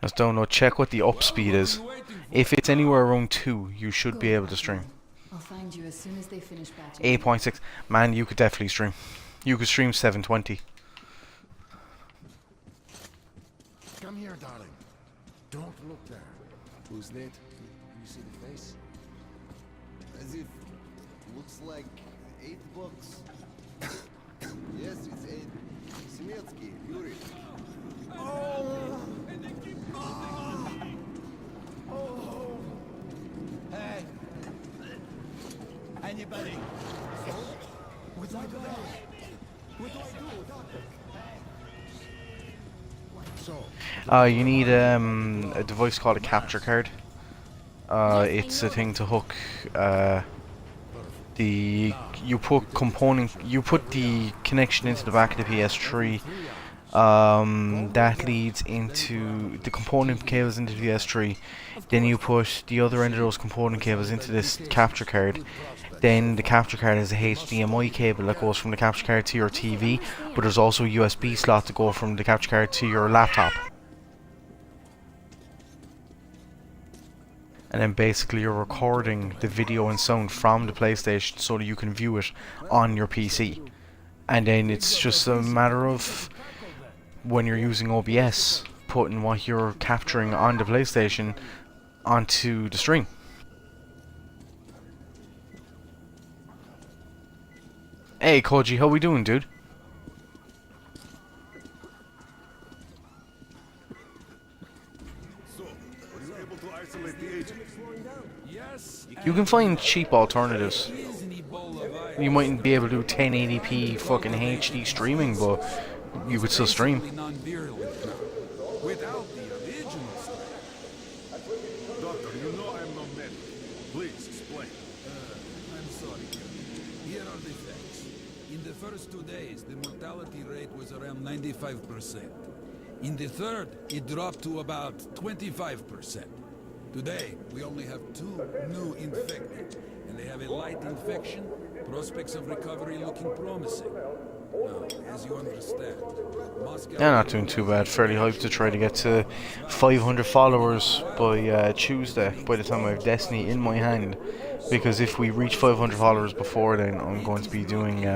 Let's download. Check what the up speed is. If it's anywhere around 2, you should be able to stream. I'll find you as soon as they finish patching. 8.6. Man, you could definitely stream. You could stream 720. Come here, darling. Don't look there. Who's that? You see the face? As if looks like $8. Yes, it's 8. Semetsky, Yuri. Hey! Anybody? What do I do? What do I do, doctor? So, You need a device called a capture card. It's a thing to hook you put the connection into the back of the PS3. That leads into the component cables into the PS3. Then you put the other end of those component cables into this capture card. Then the capture card has a HDMI cable that goes from the capture card to your TV, but there's also a USB slot to go from the capture card to your laptop. And then basically you're recording the video and sound from the PlayStation so that you can view it on your PC. And then it's just a matter of, when you're using OBS, putting what you're capturing on the PlayStation onto the stream. Hey Koji, how we doing, dude? So, were you able to isolate the agent? Yes. You can find cheap alternatives. He's an Ebola virus. You mightn't be able to do 1080p fucking HD streaming, but you could still stream. Non-virulent now. Without the original strain. Doctor, you know I'm not medic. Please explain. My sorry, Colonel. Here are the facts. In the first 2 days, the mortality rate was around 95%. In the third, it dropped to about 25%. Today, we only have 2 new infected, and they have a light infection. Prospects of recovery looking promising. Now, as you understand, Moscow... They're not doing too bad. Fairly hyped to try to get to 500 followers by Tuesday, by the time I have Destiny in my hand. Because if we reach 500 followers before then, I'm going to be doing,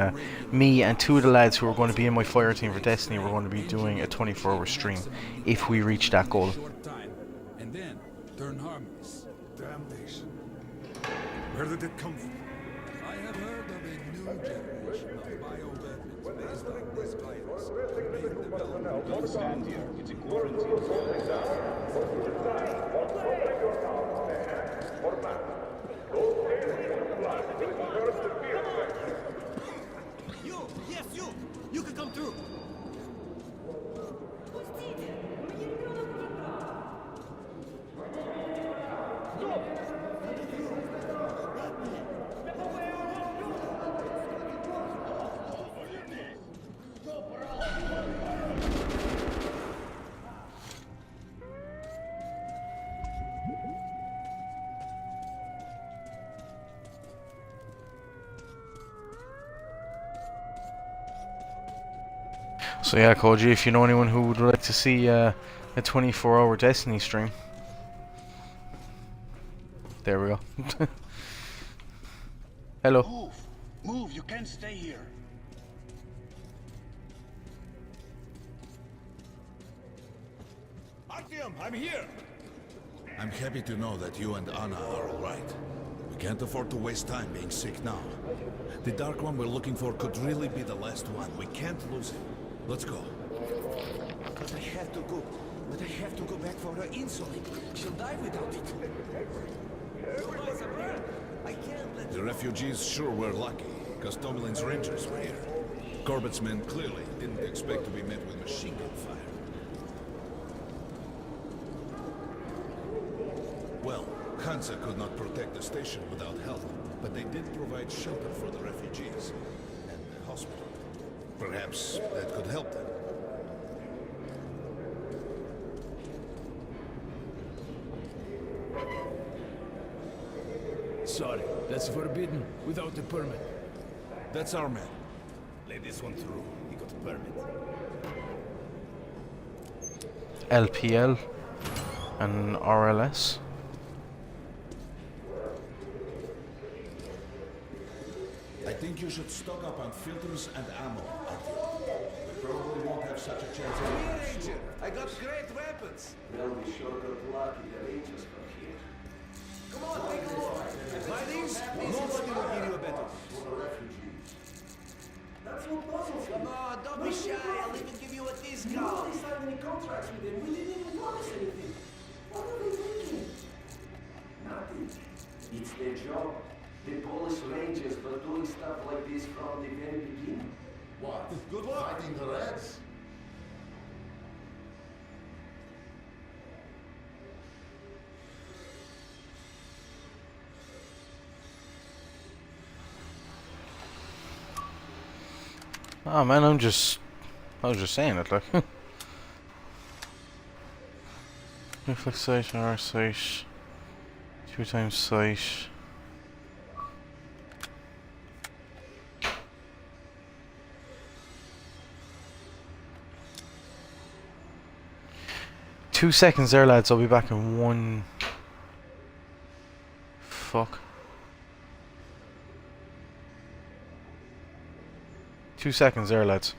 me and 2 of the lads who are going to be in my fire team for Destiny, we're going to be doing a 24-hour stream, if we reach that goal. And then, turn harmless. Damnation. Where did it come from? I have heard of a new generation of bioweapons based on this virus being developed. Don't stand here. It's a quarantine zone. You can come through. So yeah, Koji, if you know anyone who would like to see a 24-hour Destiny stream, there we go. Hello. Move! Move! You can't stay here. Artyom, I'm here! I'm happy to know that you and Anna are all right. We can't afford to waste time being sick now. The Dark One we're looking for could really be the last one. We can't lose him. Let's go. But I have to go. But I have to go back for her insulin. She'll die without it. I can't let The refugees sure were lucky, because Tomlin's Rangers were here. Corbett's men clearly didn't expect to be met with machine gun fire. Well, Hansa could not protect the station without help, but they did provide shelter for the refugees and the hospital. Perhaps that could help them. Sorry, that's forbidden without a permit. That's our man. Let this one through. He got a permit. LPL and RLS. I think you should stock up on filters and ammo, Artyom. We probably won't have such a chance me, Ranger. I got great weapons. They'll be sure got lucky the Rangers from here. Come on, take a look. Buy these? Nobody will give you a better. For the refugees. That's what puzzles me. Come on, don't be shy. I'll even give you a discount. Nobody signed any contracts with them. We didn't even promise anything. What are they thinking? Nothing. It's their job. The Polish Rangers were doing stuff like this from the very beginning. What? Good luck. Fighting the Reds? Oh man, I was just saying it, like. Reflex sight, R sight, 2 times sight. Two seconds there, lads. I'll be back in one. Fuck. 2 seconds there, lads.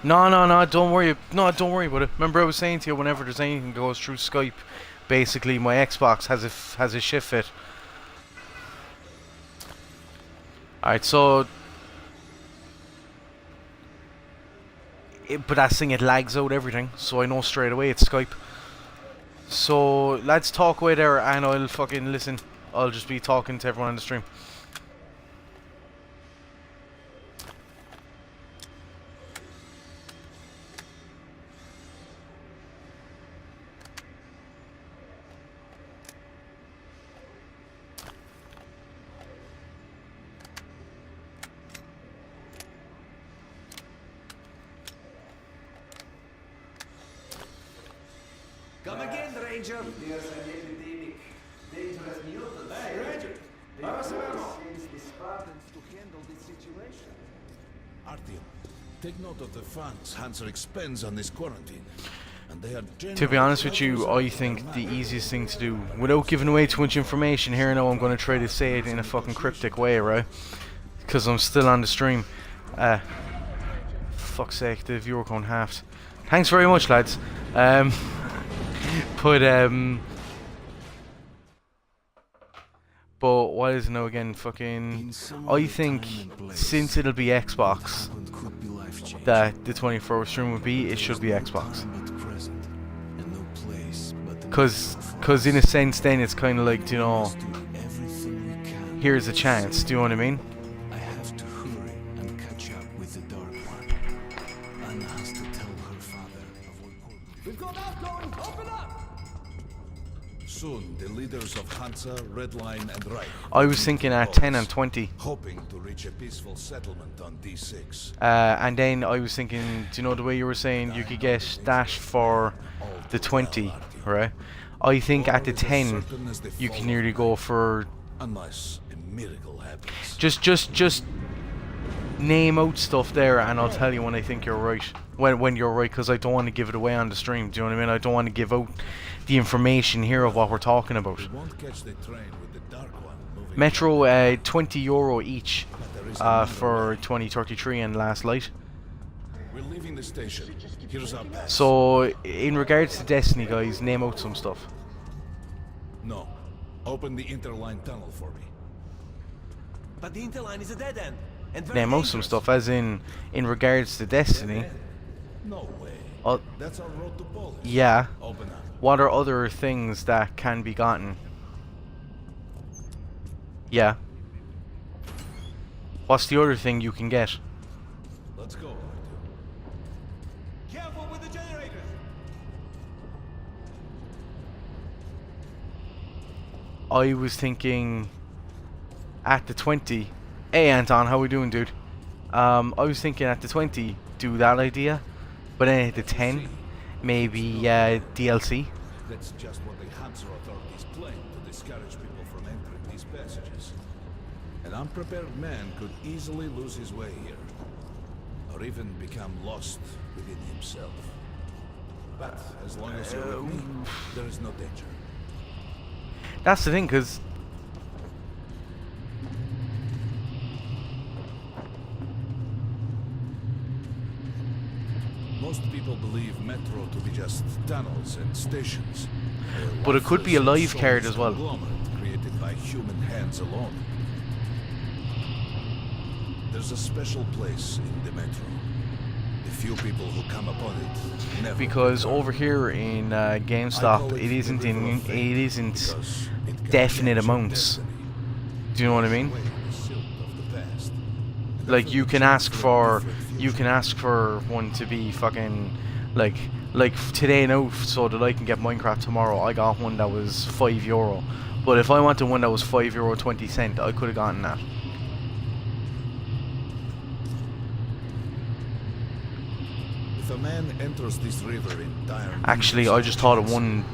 No, don't worry. No, don't worry about it. Remember I was saying to you, whenever there's anything that goes through Skype, basically my Xbox has a shift fit. Alright, so... but that thing, it lags out everything, so I know straight away it's Skype. So, let's talk away there, and I'll fucking listen. I'll just be talking to everyone on the stream. Come again, Ranger. There's an epidemic. Dangerous mutants. Hey, Ranger. Sends the Spartans to handle this situation. Artyom, take note of the funds Hanser expends on this quarantine. And they are to be honest with you, I think the easiest thing to do, without giving away too much information here now, I'm going to try to say it in a fucking cryptic way, right? Because I'm still on the stream. Fuck's sake, the viewer count halved. Thanks very much, lads. But what is it now again? Fucking, I think since it'll be Xbox that the 24-hour stream would be, it should be Xbox. Cause in a sense then it's kind of like, you know, here's a chance, do you know what I mean? I have to hurry and catch up with the Dark One. Anna has to tell her father of what Corp. We've got outgoing. Open up. Soon, the leaders of Hansa, Redline, and Reich. I was thinking at 10 and 20. Hoping to reach a peaceful settlement on D6. And then I was thinking, do you know the way you were saying you could get that for the 20, right? I think at the 10 you can nearly go for, unless a miracle happens. Just name out stuff there, and I'll tell you when I think you're right. When you're right, because I don't want to give it away on the stream. Do you know what I mean? I don't want to give out the information here of what we're talking about. We won't catch the train with the Dark One moving Metro, €20 each for 2033 and last light. We're leaving the station. Here's our pass. So, in regards to Destiny, guys, name out some stuff. No. Open the interline tunnel for me. But the interline is a dead end. And very Name out some dangerous. stuff, as in regards to Destiny. No way. That's our road to Polish. Yeah. Open up. What are other things that can be gotten? Yeah. What's the other thing you can get? Let's go. Careful with the generators. I was thinking at the 20. Hey Anton, how we doing, dude? I was thinking at the 20, do that idea, but then at the 10, maybe DLC. That's just what the Hansa authorities claim to discourage people from entering these passages. An unprepared man could easily lose his way here, or even become lost within himself. But as long as you're with me, there is no danger. That's the thing, because most people believe Metro to be just tunnels and stations. but it could be a live card as well. Created by human hands alone. There's a special place in the Metro. The few people who come upon it never Because return. over here in GameStop, it isn't definite amounts. Do you know what I mean? Like you can ask for one to be fucking like today now, so that I can get Minecraft tomorrow. I got one that was €5, but if I wanted one that was €5.20, I could have gotten that. If a man enters this river in dire need, Actually, I just thought of one.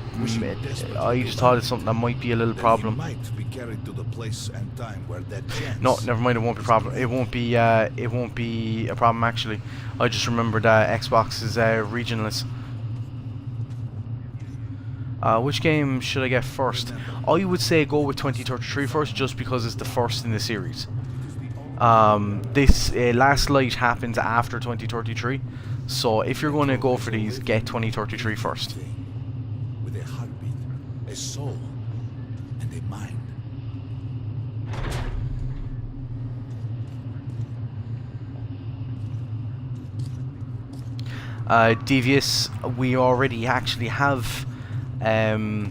I just thought of something that might be a little then problem. he might be carried to the place and time where that chance. No, never mind. It won't be a problem. It won't be a problem actually. I just remembered that Xbox is regionless. Which game should I get first? I would say go with 2033 first, just because it's the first in the series. This last light happens after 2033, so if you're going to go for these, get 2033 first. With a heartbeat, a soul, and a mind. Devious, we already actually have a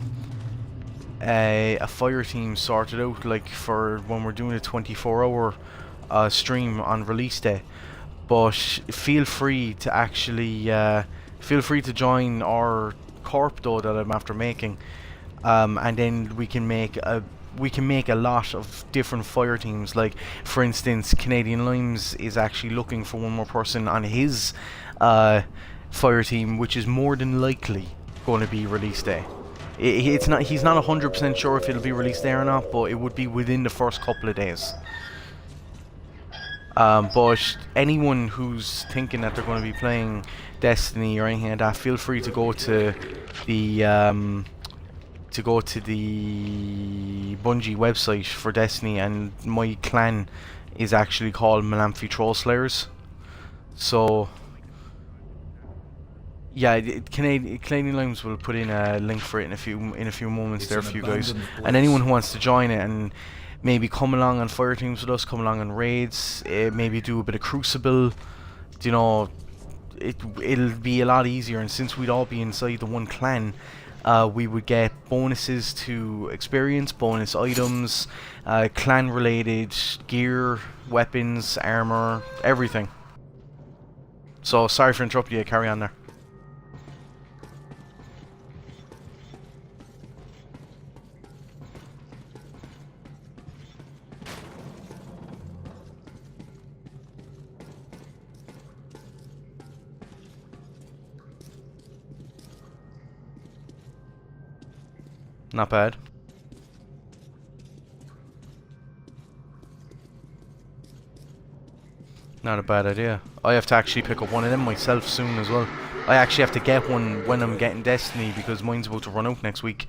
fire team sorted out, like for when we're doing a 24-hour stream on release day. But feel free to actually feel free to join our corp though that I'm after making, and then we can make a lot of different fire teams. Like for instance, Canadian Limes is actually looking for one more person on his fire team, which is more than likely going to be release day. He's not 100% sure if it'll be released day or not, but it would be within the first couple of days. But anyone who's thinking that they're going to be playing Destiny or anything like that, feel free to go to the Bungie website for Destiny, and my clan is actually called Mellamphy Troll Slayers. So yeah, Canadian Limes will put in a link for it in a few moments there for you guys. And anyone who wants to join it and maybe come along on fire teams with us, come along on raids, maybe do a bit of Crucible, you know, it'll be a lot easier. And since we'd all be inside the one clan, we would get bonuses to experience, bonus items, clan related gear, weapons, armor, everything. So sorry for interrupting you, carry on there. Not bad. Not a bad idea. I have to actually pick up one of them myself soon as well. I actually have to get one when I'm getting Destiny because mine's about to run out next week.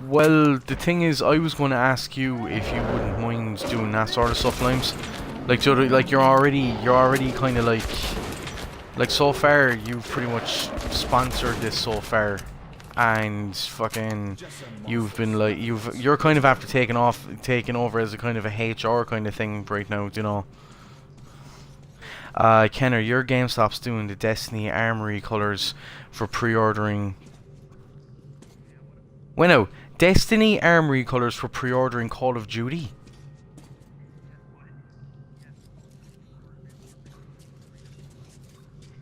Well, the thing is, I was going to ask you if you wouldn't mind doing that sort of stuff, Limes. Like, you're already kind of like so far you've pretty much sponsored this so far, and fucking you've been like you're kind of after taking over as a kind of a HR kind of thing right now, you know. Kenner, your GameStop's doing the Destiny Armory colors for pre-ordering. Well, no. Destiny Armory colors for pre-ordering Call of Duty.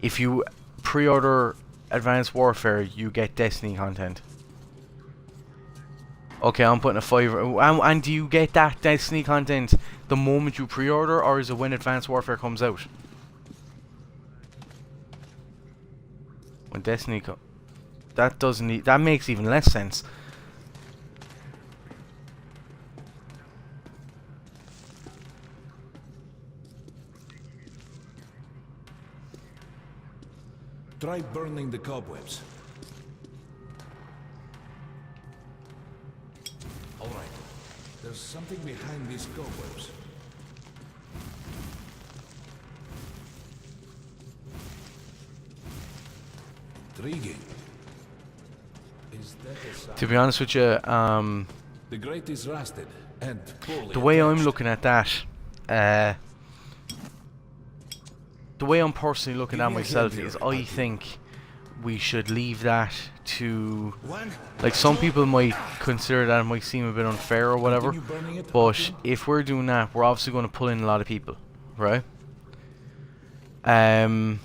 If you pre-order Advanced Warfare, you get Destiny content. Okay, I'm putting a $5. And do you get that Destiny content the moment you pre-order, or is it when Advanced Warfare comes out? When Destiny that makes even less sense. Try burning the cobwebs. All right. There's something behind these cobwebs. Intriguing. Is that a sign? To be honest with you, The grate is rusted and poorly the way I'm attached. looking at that, the way I'm personally looking at myself is I think we should leave that to, like, some people might consider that it might seem a bit unfair or whatever, but if we're doing that, we're obviously going to pull in a lot of people, right? And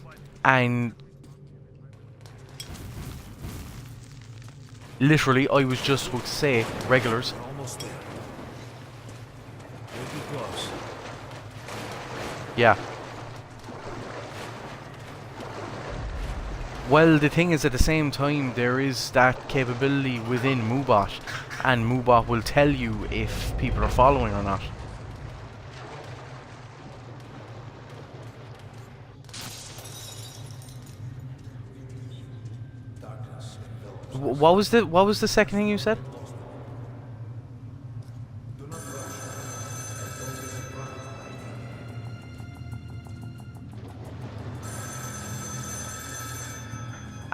literally, I was just about to say regulars. Yeah. Well, the thing is, at the same time, there is that capability within Moobot, and Moobot will tell you if people are following or not. What was the second thing you said?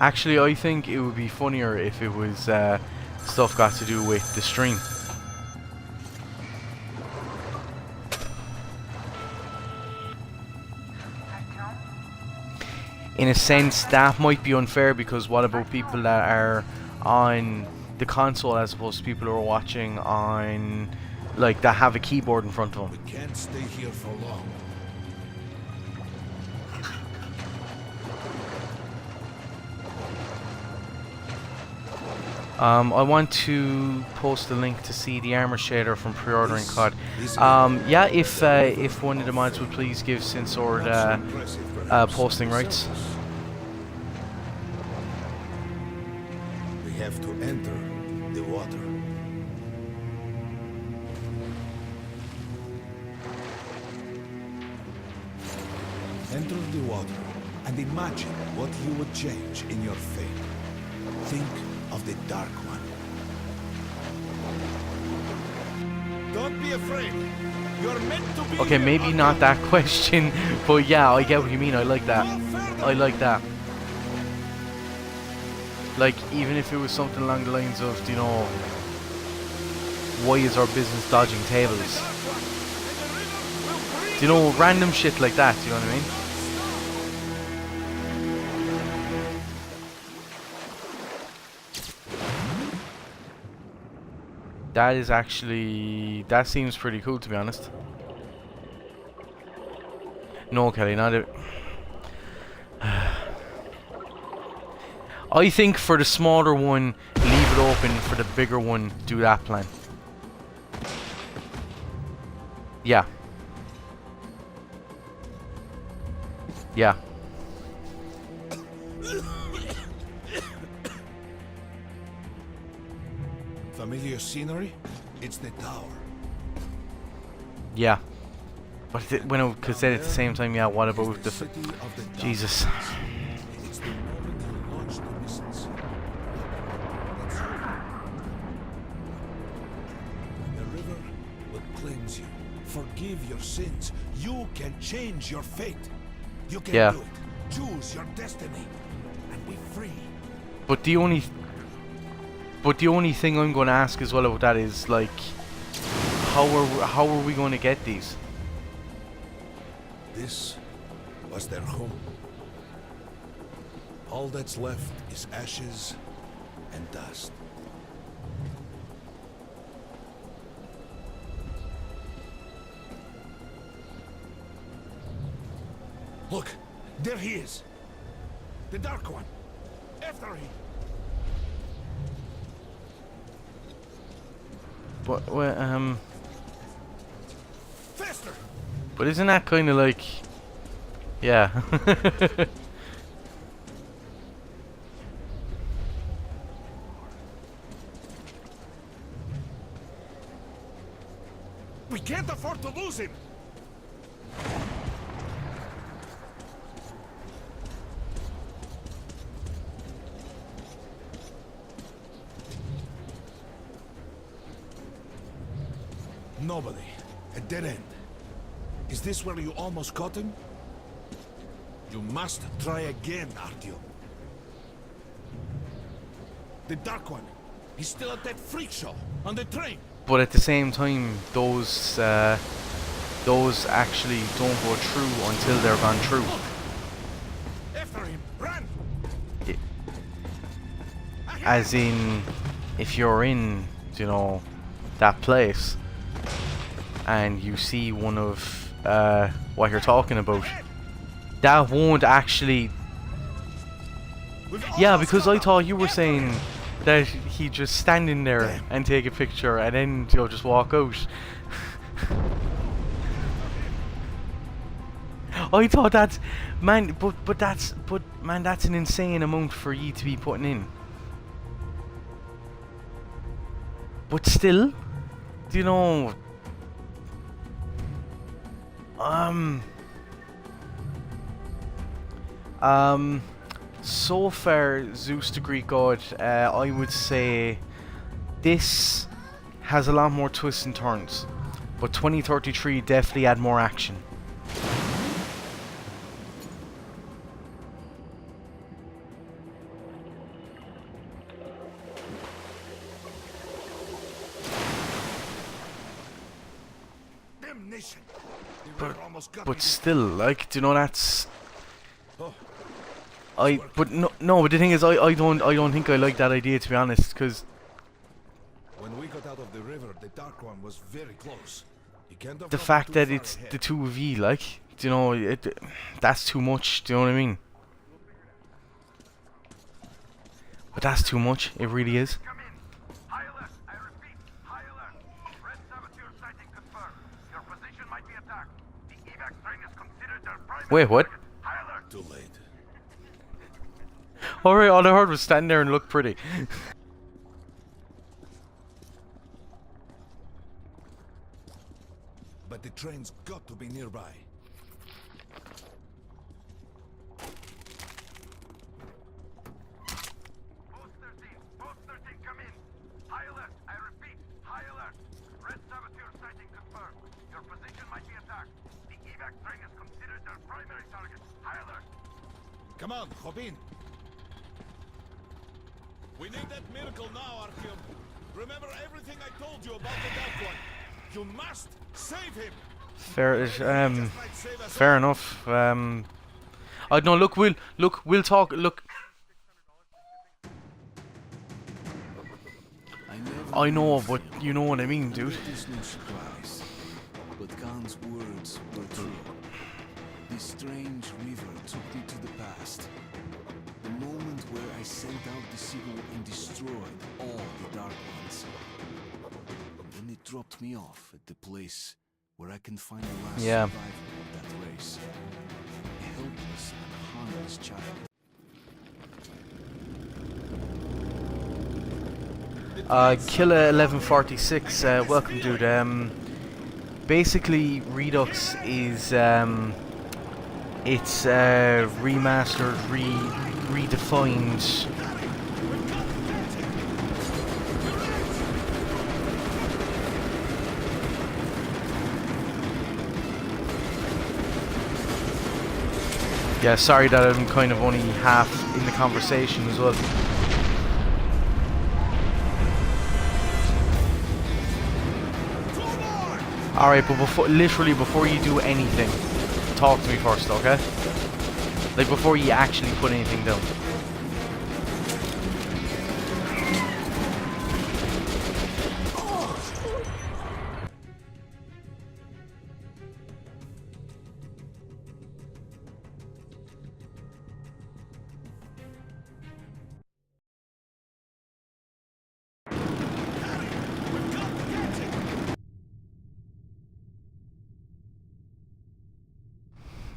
Actually, I think it would be funnier if it was stuff got to do with the stream. In a sense, that might be unfair, because what about people that are on the console as opposed to people who are watching on, like, that have a keyboard in front of them? We can't stay here for long. I want to post a link to see the armor shader from pre-ordering COD. Yeah, if one of the mods would please give censored posting rights. We have to enter the water. Enter the water and imagine what you would change in your fate. Think of the Dark One. Don't be afraid. You're meant to be. Okay, maybe not that question, but yeah, I get what you mean. I like that. I like that. Like, even if it was something along the lines of, you know, why is our business dodging tables? You know, random shit like that, you know what I mean? That is actually... that seems pretty cool, to be honest. No, Kelly, not it. I think for the smaller one, leave it open. For the bigger one, do that plan. Yeah. Yeah. Familiar scenery? It's the tower. Yeah. But when I could say it at the same time, yeah, what about the... Jesus. It's the moment you launch the missiles. The river will cleanse you, forgive your sins. You can change your fate. You can do it. Choose your destiny and be free. But the only thing I'm going to ask as well about that is, like, how are we going to get these? This was their home. All that's left is ashes and dust. Look, there he is. The Dark One. After him. What, Faster. But isn't that kind of like... yeah. We can't afford to lose him. Nobody. A dead end. Is this where you almost caught him? You must try again, Artyom. The Dark One. He's still at that freak show on the train. But at the same time, those actually don't go through until they're gone through. After him, run! As in, if you're in, you know, that place, and you see one of what you're talking about, that won't actually... yeah, because I thought you were saying that he just stand in there and take a picture and then, you know, just walk out. I thought that's man, but man, that's an insane amount for you to be putting in. But still, do you know? So far, Zeus the Greek god, I would say this has a lot more twists and turns, but 2033 definitely had more action. But still, like, do you know that's but the thing is, I don't think I like that idea, to be honest, because When we got out of the river, the Dark One was very close. He can't have the gone fact too that far it's ahead. the two of you, like, do you know, that's too much. Do you know what I mean? But that's too much. It really is. Wait, what? Too late. Alright, all I heard was stand there and look pretty. But the train's got to be nearby. Come on, Robin. We need that miracle now, Artyom. Remember everything I told you about the Dark One. You must save him. Fair enough. I don't know. We'll talk. Look, I know, but you know what I mean, dude. It is no surprise, but Khan's words were true. This strange river took me to the past. The moment where I sent out the signal and destroyed all the Dark Ones. Then it dropped me off at the place where I can find the last survivor of that race. A helpless and harmless child. Killer 1146. Welcome, dude. Basically, Redux is it's remastered, redefined. Yeah, sorry that I'm kind of only half in the conversation as well. Alright, but literally before you do anything, talk to me first, okay? Like, before you actually put anything down.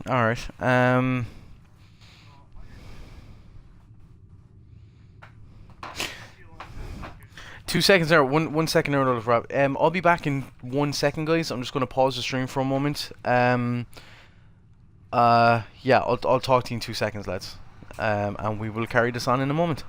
Alright, 2 seconds there, one second there, Rob. I'll be back in 1 second, guys. I'm just gonna pause the stream for a moment. Yeah, I'll talk to you in 2 seconds, lads. And we will carry this on in a moment.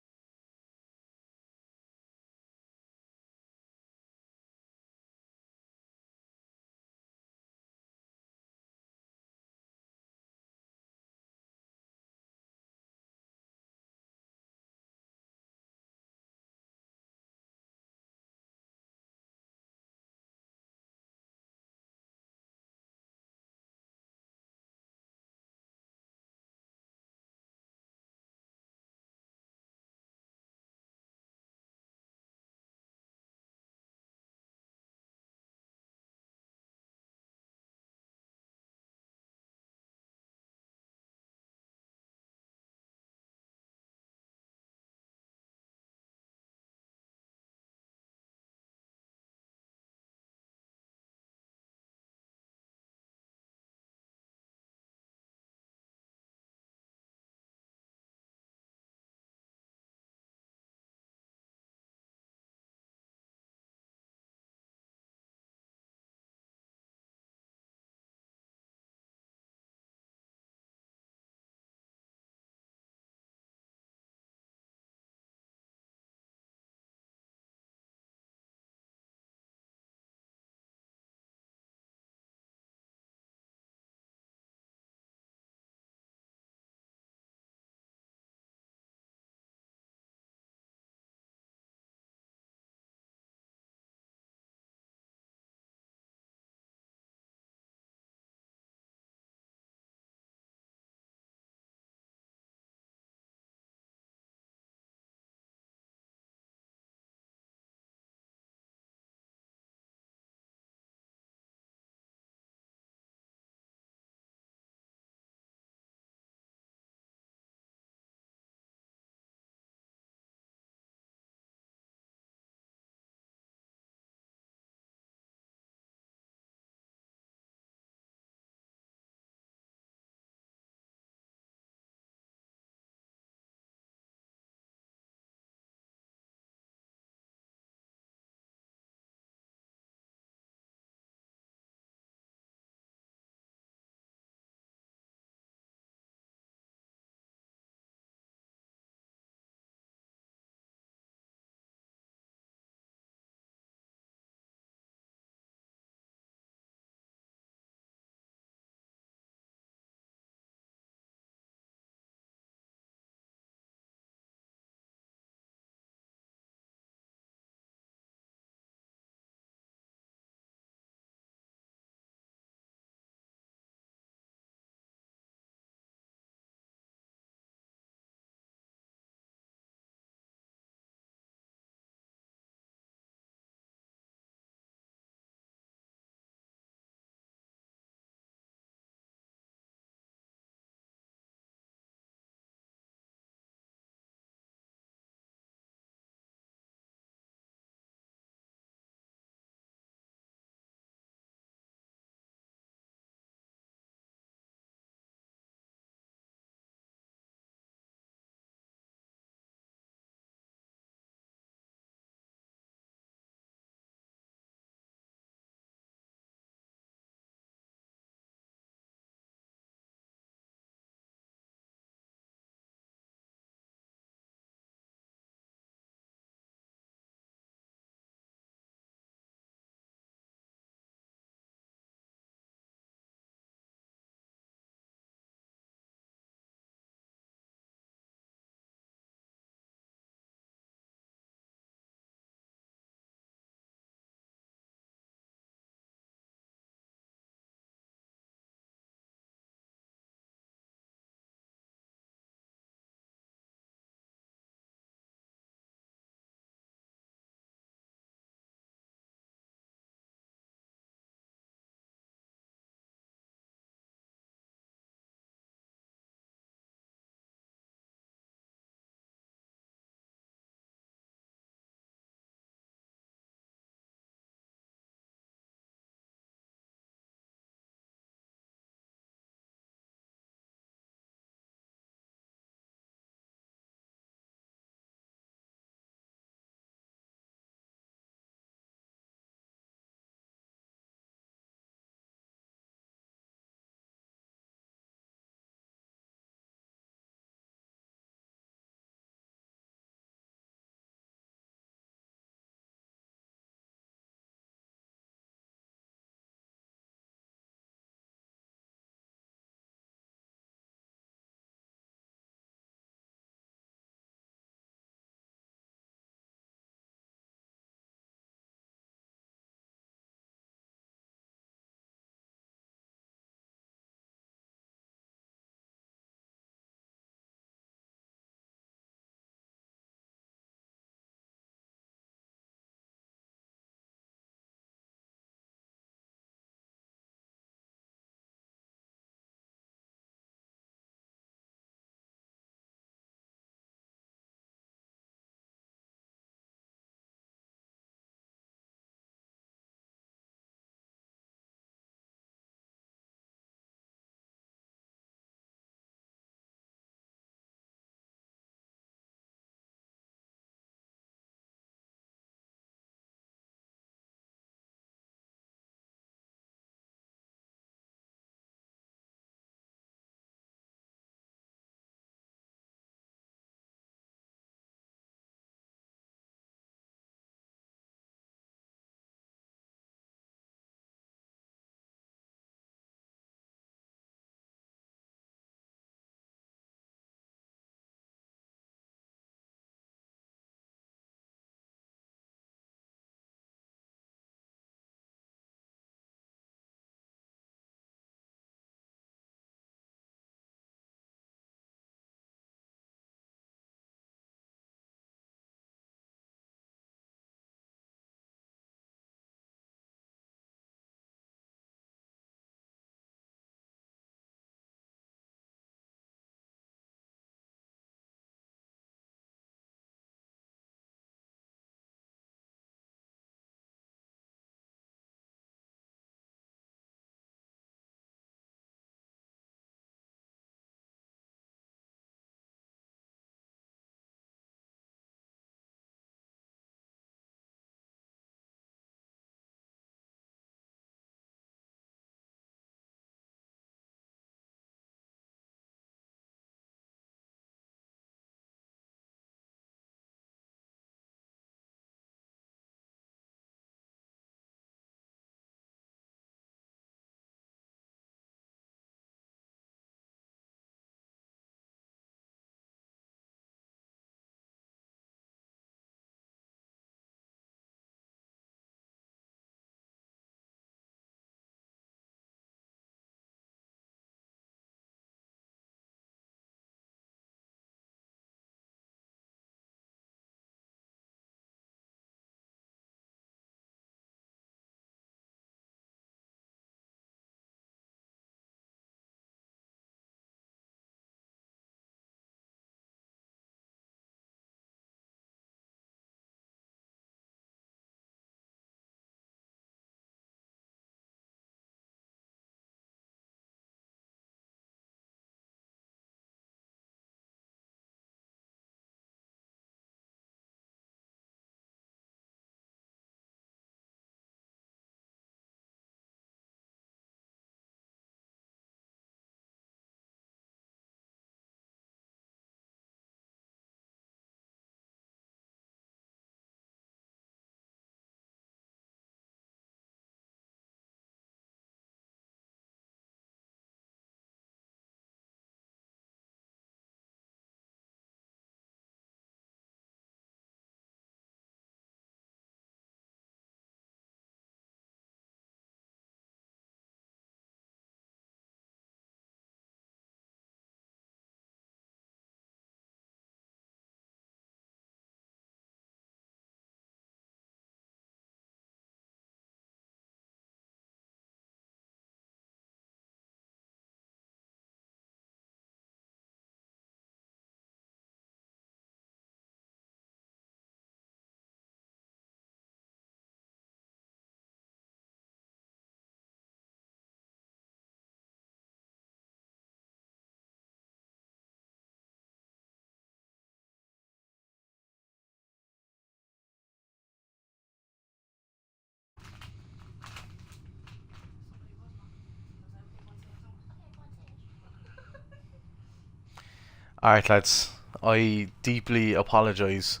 Alright lads, I deeply apologise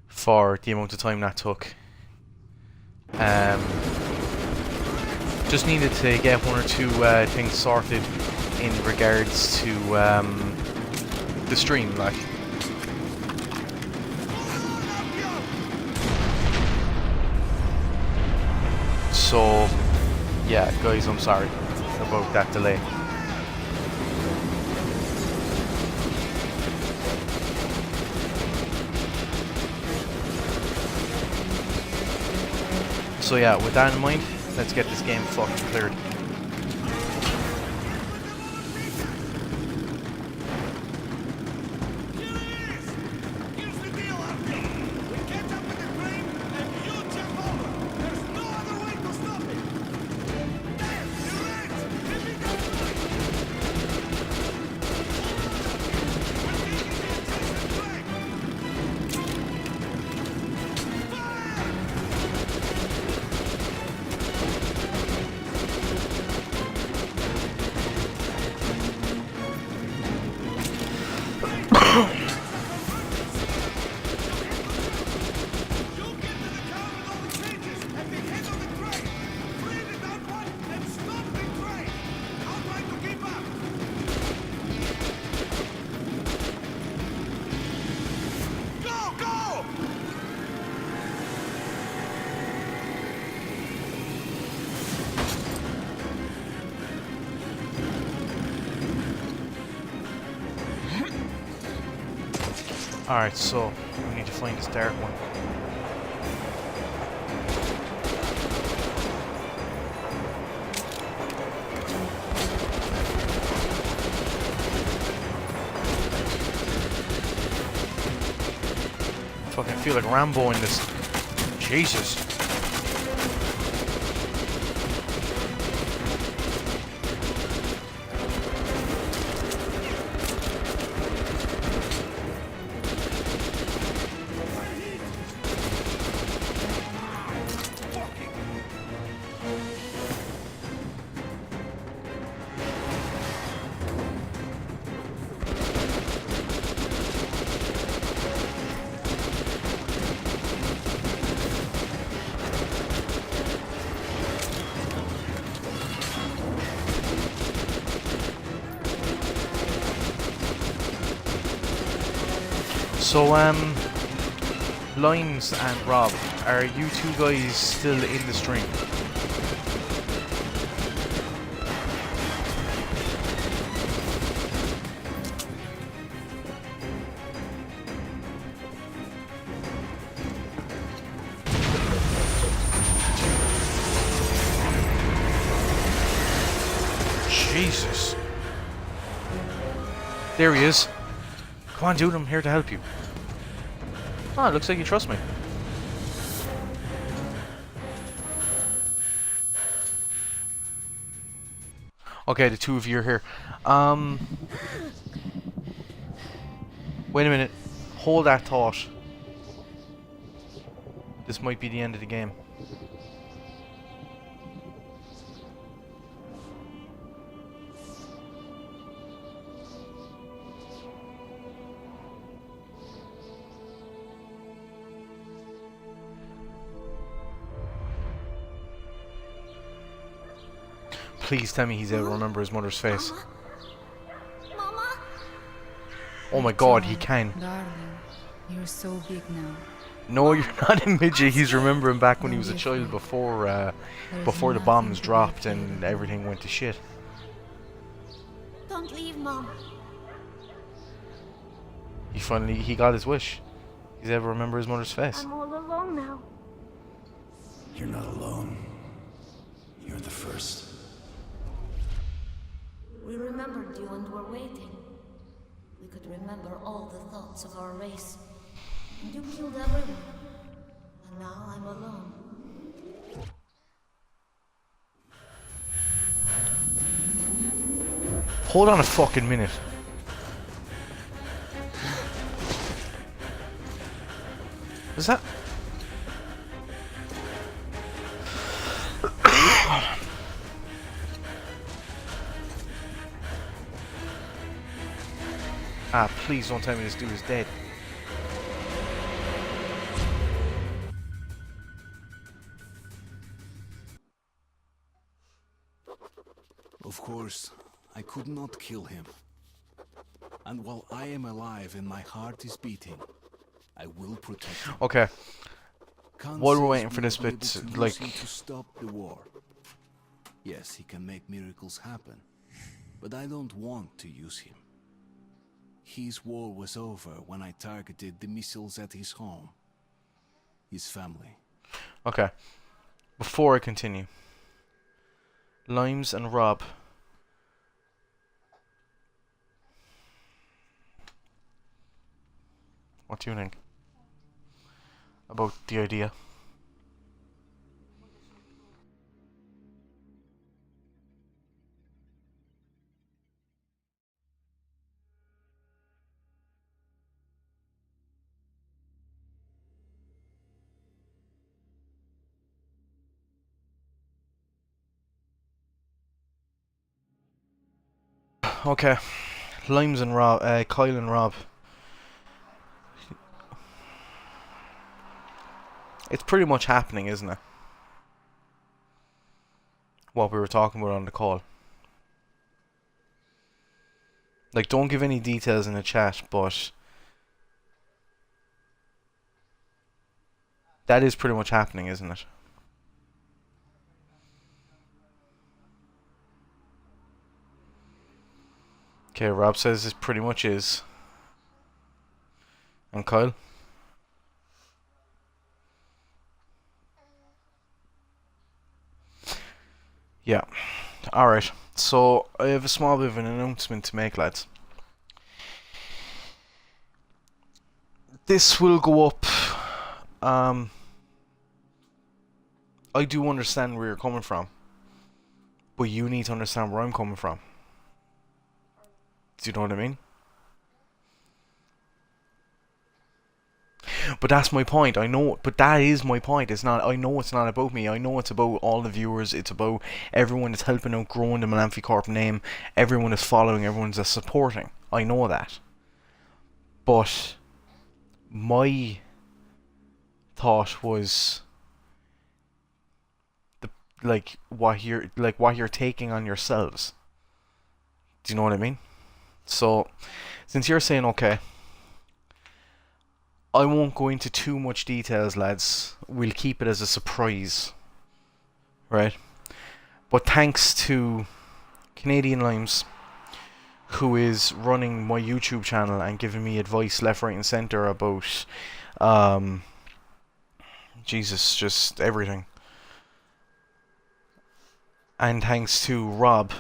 for the amount of time that took. Just needed to get one or two things sorted in regards to the stream, like. So, yeah, guys, I'm sorry about that delay. So yeah, with that in mind, let's get this game fucking cleared. Alright, so we need to find this dark one. Fucking feel like Rambo in this. Jesus. So, Limes and Rob, are you two guys still in the stream? Jesus. There he is. Come on, dude, I'm here to help you. Ah, it looks like you trust me. Okay, the two of you are here. Wait a minute. Hold that thought. This might be the end of the game. Please tell me he's able to remember his mother's face. Mama? Oh my god, he can. Darling, you're so big now. No, you're not a midget. He's remembering back when he was a child before before the bombs dropped and everything went to shit. Don't leave, Mom. He got his wish. He's able to remember his mother's face. I'm all alone now. You're not alone. You're the first. We remembered you and were waiting. We could remember all the thoughts of our race. And you killed everyone. And now I'm alone. Hold on a fucking minute. Is that... Ah, please don't tell me this dude is dead. Of course, I could not kill him. And while I am alive and my heart is beating, I will protect him. Okay. Khan While we're says waiting we for this will be bit, able to like... use him to stop the war. Yes, he can make miracles happen, but I don't want to use him. His war was over when I targeted the missiles at his home. His family. Okay. Before I continue. Limes and Rob. What do you think about the idea? Okay. Limes and Rob, Kyle and Rob. It's pretty much happening, isn't it? What we were talking about on the call. Like, don't give any details in the chat, but that is pretty much happening, isn't it? Okay, Rob says it pretty much is. And Kyle? Yeah. Alright. So, I have a small bit of an announcement to make, lads. This will go up. I do understand where you're coming from. But you need to understand where I'm coming from. Do you know what I mean? But that's my point. I know, but that is my point. It's not. I know it's not about me. I know it's about all the viewers. It's about everyone that's helping out growing the Mellamphy Corp name. Everyone is following. Everyone's supporting. I know that. But my thought was what you're taking on yourselves. Do you know what I mean? So, since you're saying okay, I won't go into too much details, lads. We'll keep it as a surprise. Right? But thanks to Canadian Limes, who is running my YouTube channel and giving me advice left, right and centre about Jesus, just everything. And thanks to Rob,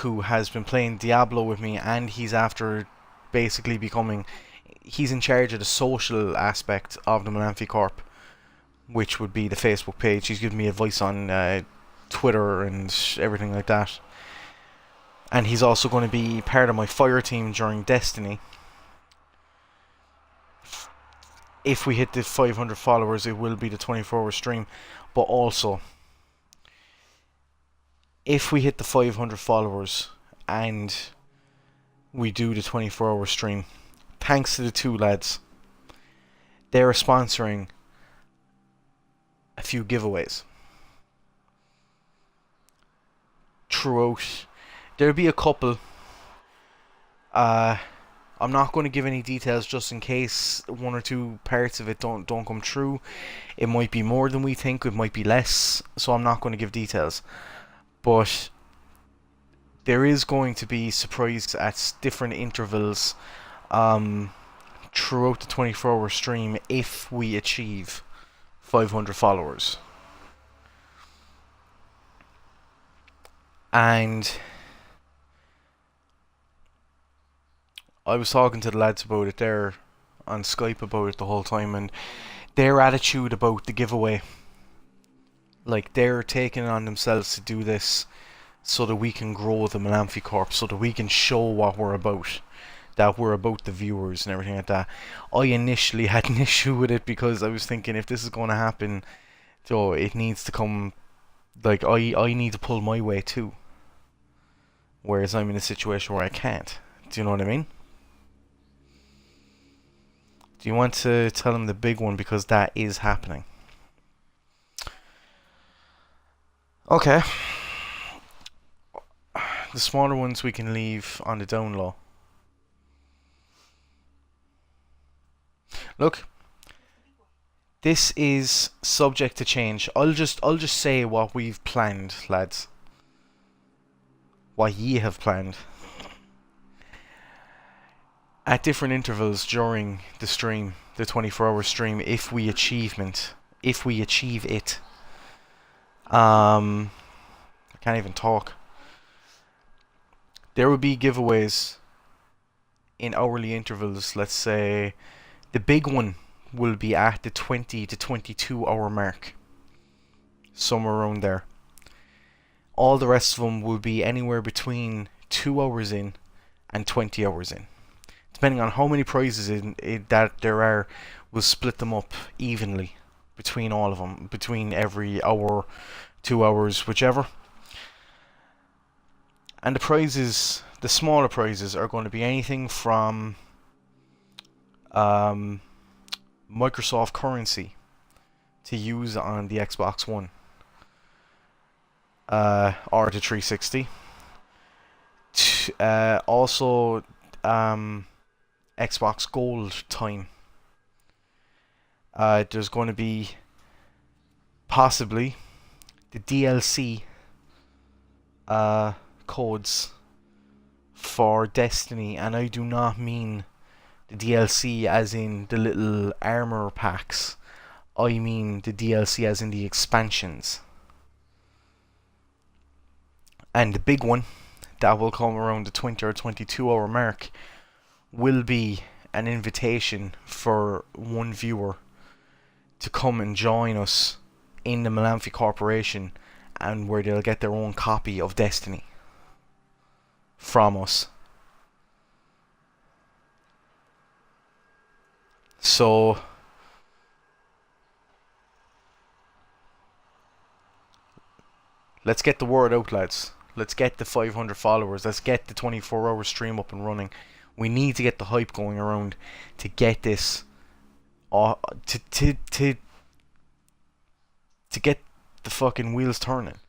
who has been playing Diablo with me, and he's after basically becoming... He's in charge of the social aspect of the Mellamphy Corp, which would be the Facebook page. He's giving me advice on Twitter and everything like that. And he's also going to be part of my fire team during Destiny. If we hit the 500 followers, it will be the 24-hour stream. But also, if we hit the 500 followers and we do the 24-hour stream, thanks to the two lads, they're sponsoring a few giveaways throughout. There'll be a couple. I'm not going to give any details just in case one or two parts of it don't come true. It might be more than we think, it might be less, so I'm not going to give details. But there is going to be surprises at different intervals throughout the 24-hour stream if we achieve 500 followers. And I was talking to the lads about it there on Skype about it the whole time, and their attitude about the giveaway, like, they're taking it on themselves to do this so that we can grow the Mellamphy Corp, so that we can show what we're about, that we're about the viewers and everything like that. I initially had an issue with it because I was thinking, if this is going to happen, so it needs to come, like, I need to pull my weight too, whereas I'm in a situation where I can't. Do you know what I mean? Do you want to tell him the big one, because that is happening? Okay. The smaller ones we can leave on the down low. Look, this is subject to change. I'll just say what we've planned, lads. What ye have planned. At different intervals during the stream, the 24-hour stream, if we achieve it. I can't even talk. There will be giveaways in hourly intervals. Let's say the big one will be at the 20 to 22 hour mark. Somewhere around there. All the rest of them will be anywhere between 2 hours in and 20 hours in. Depending on how many prizes that there are, we'll split them up evenly between all of them. Between every hour, 2 hours, whichever. And the prizes, the smaller prizes, are going to be anything from Microsoft currency to use on the Xbox One or the 360. Also Xbox Gold time. There's going to be possibly the DLC codes for Destiny, and I do not mean the DLC as in the little armor packs. I mean the DLC as in the expansions. And the big one that will come around the 20 or 22 hour mark will be an invitation for one viewer to come and join us in the Mellamphy Corporation, and where they'll get their own copy of Destiny from us. So let's get the word out, lads. Let's get the 500 followers. Let's get the 24-hour stream up and running. We need to get the hype going around to get this to get the fucking wheels turning.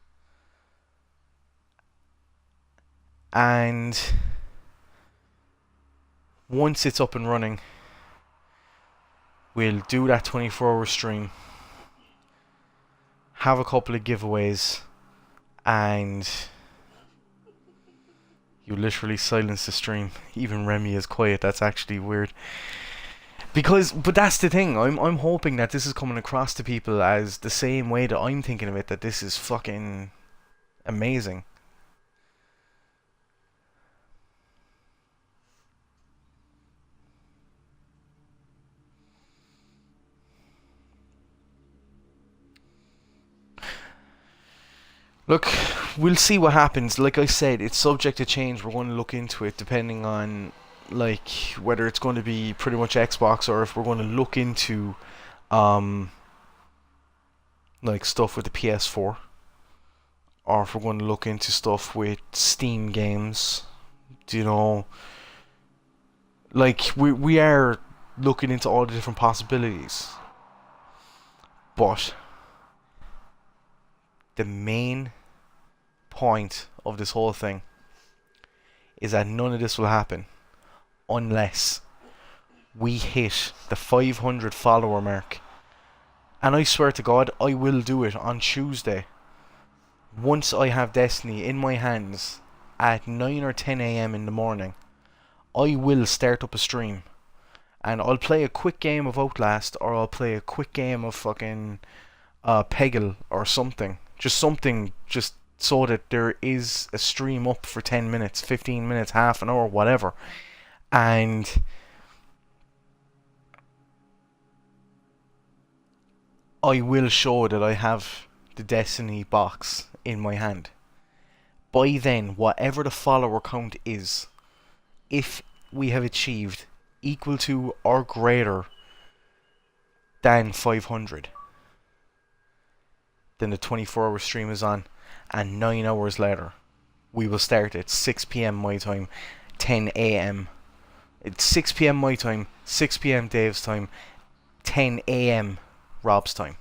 And once it's up and running, we'll do that 24-hour stream, have a couple of giveaways, and you literally silence the stream. Even Remy is quiet. That's actually weird. But that's the thing. I'm hoping that this is coming across to people as the same way that I'm thinking of it. That this is fucking amazing. Look, we'll see what happens. Like I said, it's subject to change. We're going to look into it depending on like whether it's going to be pretty much Xbox, or if we're going to look into like stuff with the PS4, or if we're going to look into stuff with Steam games. You know, like we are looking into all the different possibilities. But the main point of this whole thing is that none of this will happen unless we hit the 500 follower mark. And I swear to God, I will do it on Tuesday. Once I have Destiny in my hands at 9 or 10 AM in the morning, I will start up a stream. And I'll play a quick game of Outlast, or I'll play a quick game of fucking Peggle or something. Just something, just so that there is a stream up for 10 minutes, 15 minutes, half an hour, whatever. And I will show that I have the Destiny box in my hand. By then, whatever the follower count is, if we have achieved equal to or greater than 500, then the 24-hour stream is on, and 9 hours later we will start at 6 PM my time, 10 AM It's 6 p.m. my time, 6 p.m. Dave's time, 10 a.m. Rob's time.